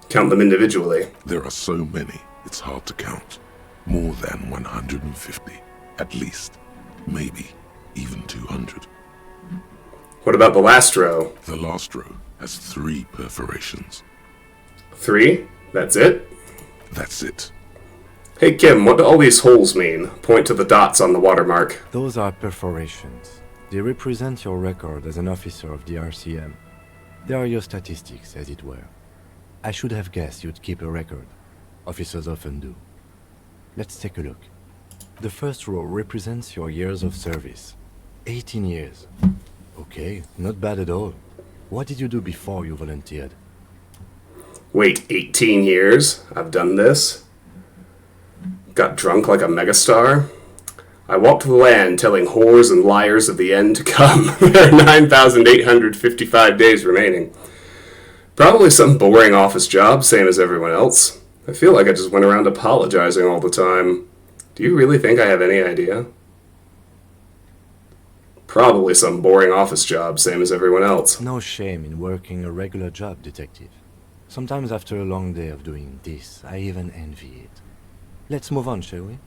Count them individually. There are so many, it's hard to count. More than 150, at least. Maybe even 200. What about the last row? The last row has 3 perforations. 3? That's it? That's it. Hey Kim, what do all these holes mean? Point to the dots on the watermark. Those are perforations. They represent your record as an officer of the RCM. They are your statistics, as it were. I should have guessed you'd keep a record. Officers often do. Let's take a look. The first row represents your years of service. 18 years. Okay, not bad at all. What did you do before you volunteered? Wait, 18 years? I've done this? Got drunk like a megastar? I walked the land telling whores and liars of the end to come. There are 9,855 days remaining. Probably some boring office job, same as everyone else. I feel like I just went around apologizing all the time. Do you really think I have any idea? Probably some boring office job, same as everyone else. No shame in working a regular job, detective. Sometimes after a long day of doing this, I even envy it. Let's move on, shall we?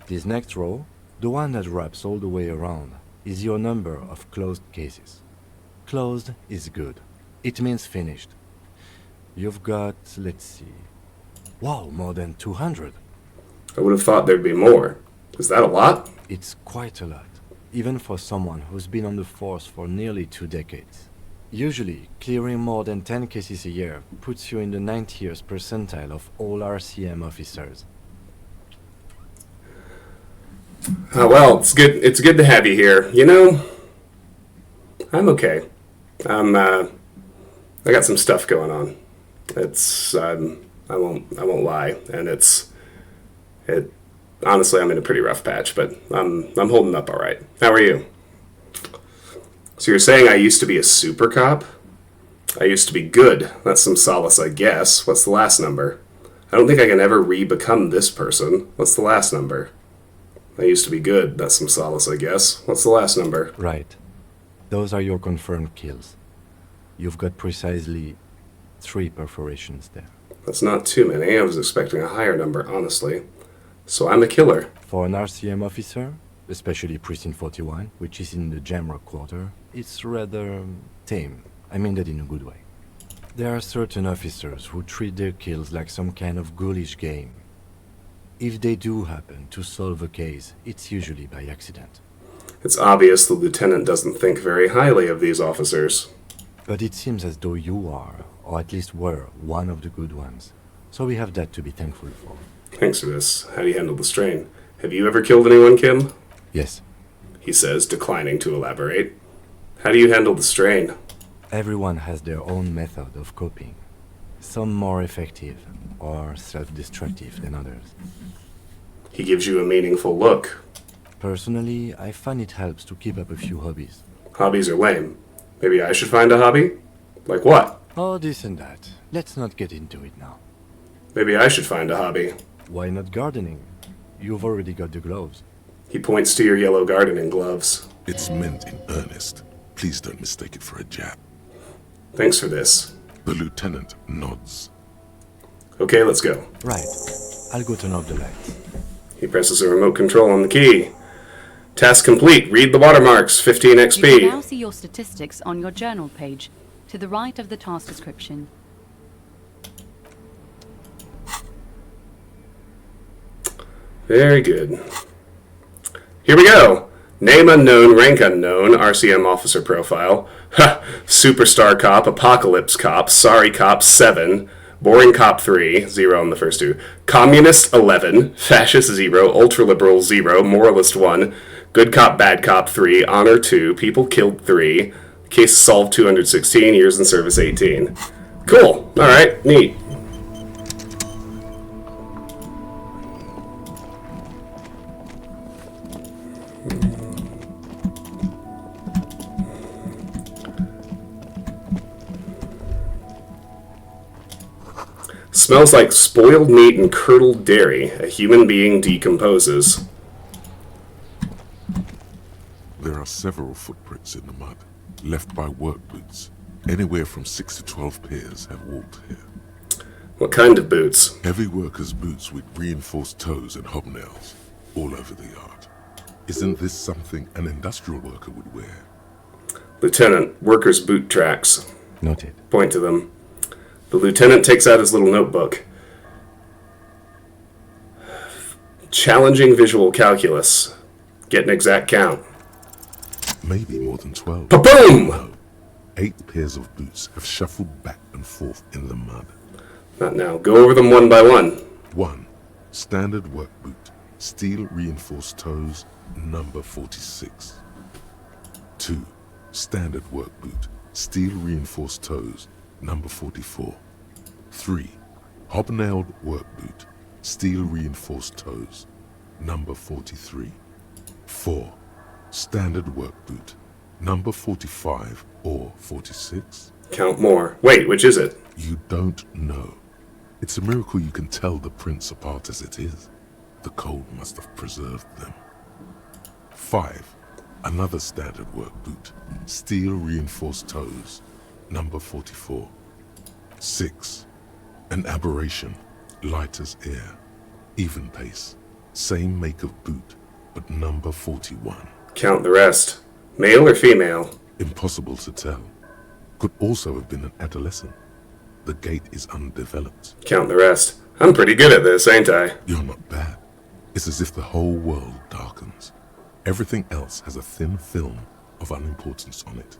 This next row, the one that wraps all the way around, is your number of closed cases. Closed is good. It means finished. You've got, let's see... Wow, more than 200. I would have thought there'd be more. Is that a lot? It's quite a lot, even for someone who's been on the force for nearly 2 decades. Usually, clearing more than 10 cases a year puts you in the 90th percentile of all RCM officers. Well, it's good to have you here. You know, I'm okay. I got some stuff going on. I won't lie, and Honestly, I'm in a pretty rough patch, but I'm holding up all right. How are you? So you're saying I used to be a super cop? I used to be good. That's some solace, I guess. What's the last number? I don't think I can ever re-become this person. What's the last number? I used to be good. That's some solace, I guess. What's the last number? Right. Those are your confirmed kills. You've got precisely 3 perforations there. That's not too many. I was expecting a higher number, honestly. So I'm a killer. For an RCM officer, especially Precinct 41, which is in the Jamrock Quarter, it's rather tame. I mean that in a good way. There are certain officers who treat their kills like some kind of ghoulish game. If they do happen to solve a case, it's usually by accident. It's obvious the lieutenant doesn't think very highly of these officers. But it seems as though you are, or at least were, one of the good ones. So we have that to be thankful for. Thanks for this. How do you handle the strain? Have you ever killed anyone, Kim? Yes. He says, declining to elaborate. How do you handle the strain? Everyone has their own method of coping. Some more effective or self-destructive than others. He gives you a meaningful look. Personally, I find it helps to keep up a few hobbies. Hobbies are lame. Maybe I should find a hobby? Like what? Oh, this and that. Let's not get into it now. Maybe I should find a hobby. Why not gardening? You've already got the gloves. He points to your yellow gardening gloves. It's meant in earnest. Please don't mistake it for a jab. Thanks for this. The lieutenant nods. Okay, let's go. Right. I'll go turn off the lights. He presses a remote control on the key. Task complete. Read the watermarks. 15 XP. You can now see your statistics on your journal page, to the right of the task description. Very good. Here we go. Name unknown, rank unknown, RCM officer profile. Ha! Superstar cop, apocalypse cop, sorry cop 7, boring cop 3, 0 on the first 2, communist 11, fascist 0, ultraliberal 0, moralist 1, good cop, bad cop 3, honor 2, people killed 3, case solved 216, years in service 18. Cool. Alright, neat. Smells like spoiled meat and curdled dairy. A human being decomposes. There are several footprints in the mud, left by work boots. Anywhere from 6 to 12 pairs have walked here. What kind of boots? Heavy workers' boots with reinforced toes and hobnails, all over the yard. Isn't this something an industrial worker would wear? Lieutenant, workers' boot tracks. Noted. Point to them. The lieutenant takes out his little notebook. Challenging visual calculus. Get an exact count. Maybe more than 12. Pa-boom! No. 8 pairs of boots have shuffled back and forth in the mud. Not now. Go over them one by one. 1. Standard work boot. Steel reinforced toes, number 46. 2. Standard work boot. Steel reinforced toes, number 44. 3. Hobnailed work boot. Steel reinforced toes, number 43. 4. Standard work boot. Number 45 or 46? Count more. Wait, which is it? You don't know. It's a miracle you can tell the prints apart as it is. The cold must have preserved them. 5. Another standard work boot. Steel reinforced toes, number 44. 6. An aberration, light as air, even pace, same make of boot, but number 41. Count the rest. Male or female? Impossible to tell. Could also have been an adolescent. The gait is undeveloped. Count the rest. I'm pretty good at this, ain't I? You're not bad. It's as if the whole world darkens. Everything else has a thin film of unimportance on it,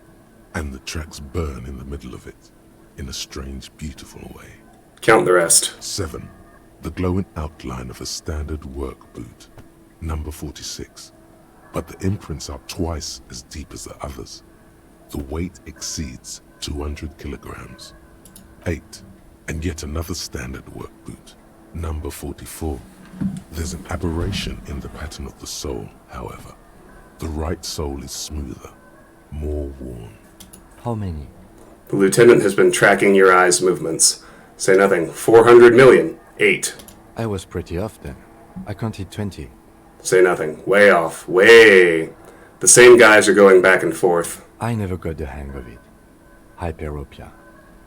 and the tracks burn in the middle of it, in a strange, beautiful way. Count the rest. 7. The glowing outline of a standard work boot, number 46. But the imprints are twice as deep as the others. The weight exceeds 200 kilograms. 8. And yet another standard work boot, number 44. There's an aberration in the pattern of the sole, however. The right sole is smoother, more worn. How many? The lieutenant has been tracking your eye's movements. Say nothing. 400 million. 8. I was pretty off then. I counted 20. Say nothing. Way off. Way. The same guys are going back and forth. I never got the hang of it. Hyperopia.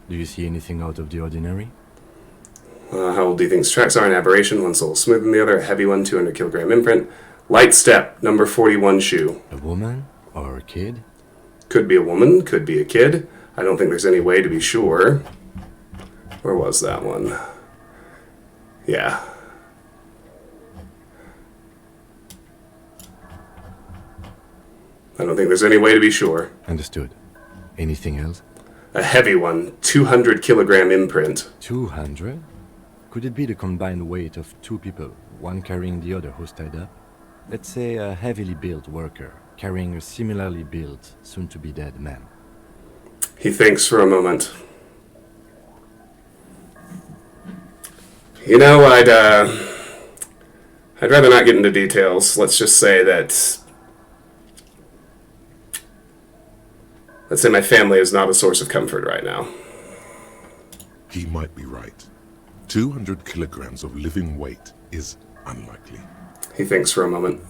Do you see anything out of the ordinary? How old do you think these tracks are? An aberration. One sole smoother than the other. A heavy one. 200 kilogram imprint. Light step. Number 41 shoe. A woman? Or a kid? Could be a woman. Could be a kid. I don't think there's any way to be sure. Where was that one? Yeah. I don't think there's any way to be sure. Understood. Anything else? A heavy one. 200 kilogram imprint. 200? Could it be the combined weight of two people, one carrying the other who's tied up? Let's say a heavily built worker carrying a similarly built, soon-to-be-dead man. He thinks for a moment. You know, I'd rather not get into details. Let's just say that... Let's say my family is not a source of comfort right now. He might be right. 200 kilograms of living weight is unlikely. He thinks for a moment.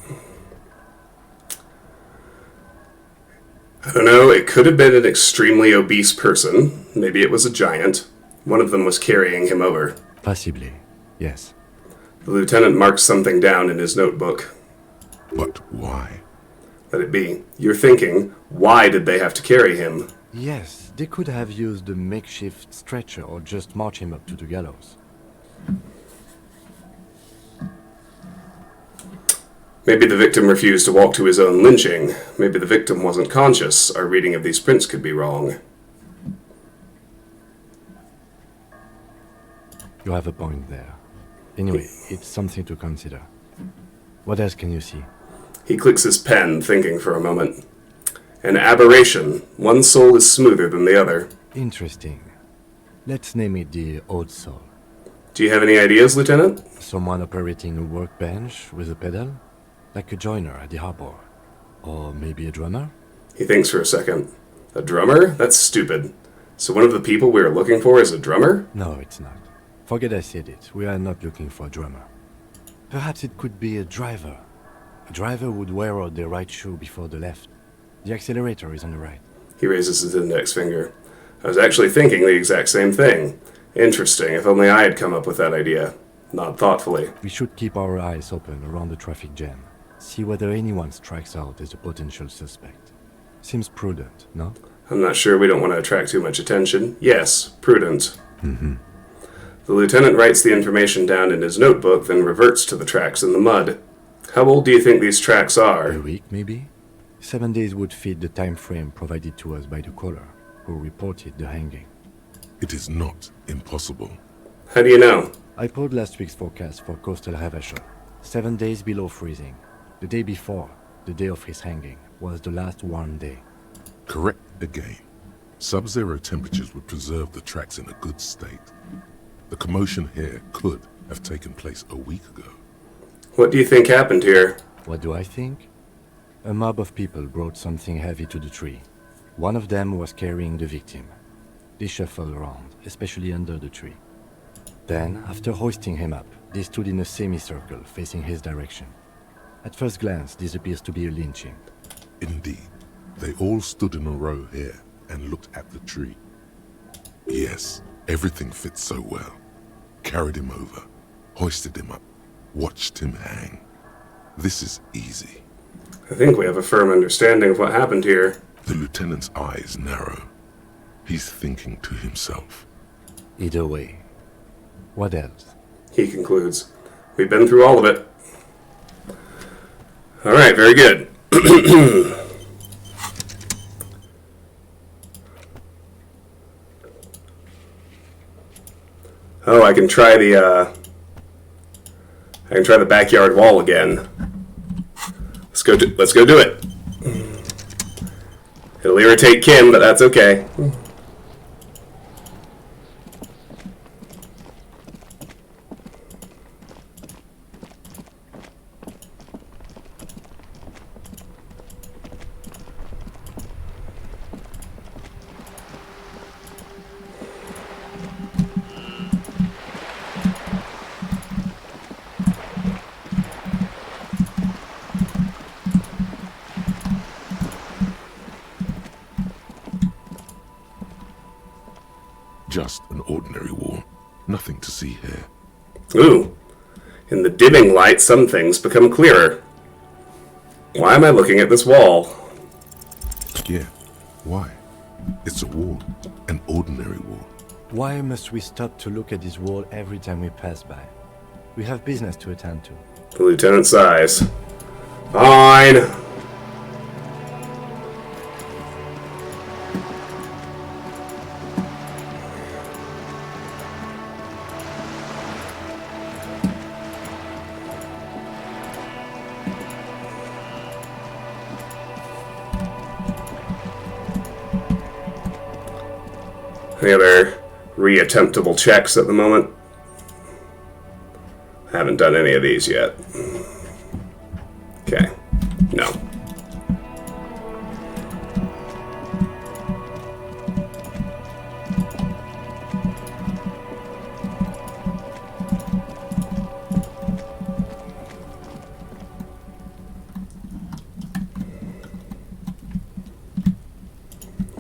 I don't know, it could have been an extremely obese person. Maybe it was a giant. One of them was carrying him over. Possibly, yes. The lieutenant marks something down in his notebook. But why? Let it be. You're thinking, why did they have to carry him? Yes, they could have used a makeshift stretcher or just march him up to the gallows. Maybe the victim refused to walk to his own lynching. Maybe the victim wasn't conscious. Our reading of these prints could be wrong. You have a point there. Anyway, it's something to consider. What else can you see? He clicks his pen, thinking for a moment. An aberration. One sole is smoother than the other. Interesting. Let's name it the odd sole. Do you have any ideas, Lieutenant? Someone operating a workbench with a pedal? Like a joiner at the harbor. Or maybe a drummer? He thinks for a second. A drummer? That's stupid. So one of the people we are looking for is a drummer? No, it's not. Forget I said it. We are not looking for a drummer. Perhaps it could be a driver. A driver would wear out their right shoe before the left. The accelerator is on the right. He raises his index finger. I was actually thinking the exact same thing. Interesting. If only I had come up with that idea. Nod thoughtfully. We should keep our eyes open around the traffic jam. See whether anyone strikes out as a potential suspect. Seems prudent, no? I'm not sure we don't want to attract too much attention. Yes, prudent. Mm-hmm. The lieutenant writes the information down in his notebook, then reverts to the tracks in the mud. How old do you think these tracks are? A week, maybe? 7 days would fit the time frame provided to us by the caller, who reported the hanging. It is not impossible. How do you know? I pulled last week's forecast for coastal Havashar. 7 days below freezing. The day before, the day of his hanging, was the last warm day. Correct again. Sub-zero temperatures would preserve the tracks in a good state. The commotion here could have taken place a week ago. What do you think happened here? What do I think? A mob of people brought something heavy to the tree. One of them was carrying the victim. They shuffled around, especially under the tree. Then, after hoisting him up, they stood in a semicircle facing his direction. At first glance, this appears to be a lynching. Indeed. They all stood in a row here and looked at the tree. Yes, everything fits so well. Carried him over, hoisted him up, watched him hang. This is easy. I think we have a firm understanding of what happened here. The lieutenant's eyes narrow. He's thinking to himself. Either way. What else? He concludes. We've been through all of it. All right, very good. Oh, I can try the backyard wall again. Let's go do it. It'll irritate Kim, but that's okay. Just an ordinary wall. Nothing to see here. Ooh. In the dimming light, some things become clearer. Why am I looking at this wall? Yeah. Why? It's a wall. An ordinary wall. Why must we stop to look at this wall every time we pass by? We have business to attend to. The lieutenant sighs. Fine. Any other reattemptable checks at the moment? I haven't done any of these yet. Okay. No.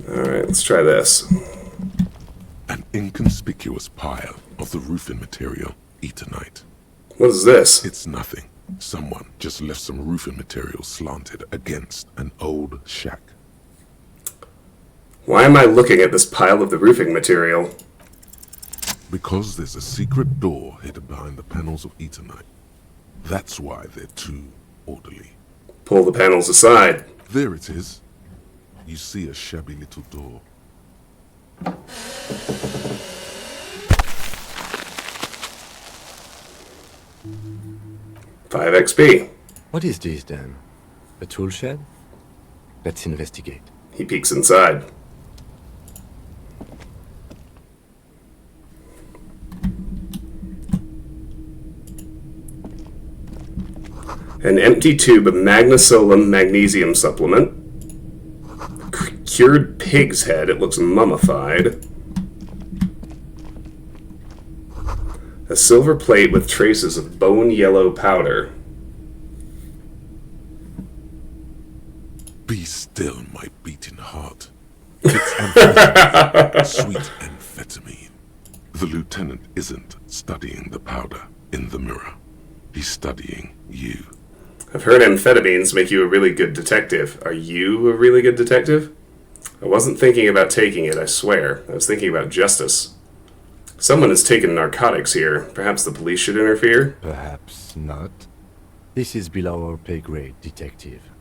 Alright, let's try this. An inconspicuous pile of the roofing material, Eternite. What is this? It's nothing. Someone just left some roofing material slanted against an old shack. Why am I looking at this pile of the roofing material? Because there's a secret door hidden behind the panels of Eternite. That's why they're too orderly. Pull the panels aside. There it is. You see a shabby little door. 5 XP. What is this then? A tool shed? Let's investigate. He peeks inside. An empty tube of magnesolum magnesium supplement. Cured pig's head. It looks mummified. A silver plate with traces of bone yellow powder. Be still, my beating heart. It's amphetamine. Sweet amphetamine. The lieutenant isn't studying the powder in the mirror. He's studying you. I've heard amphetamines make you a really good detective. Are you a really good detective? I wasn't thinking about taking it, I swear. I was thinking about justice. Someone has taken narcotics here. Perhaps the police should interfere? Perhaps not. This is below our pay grade, detective.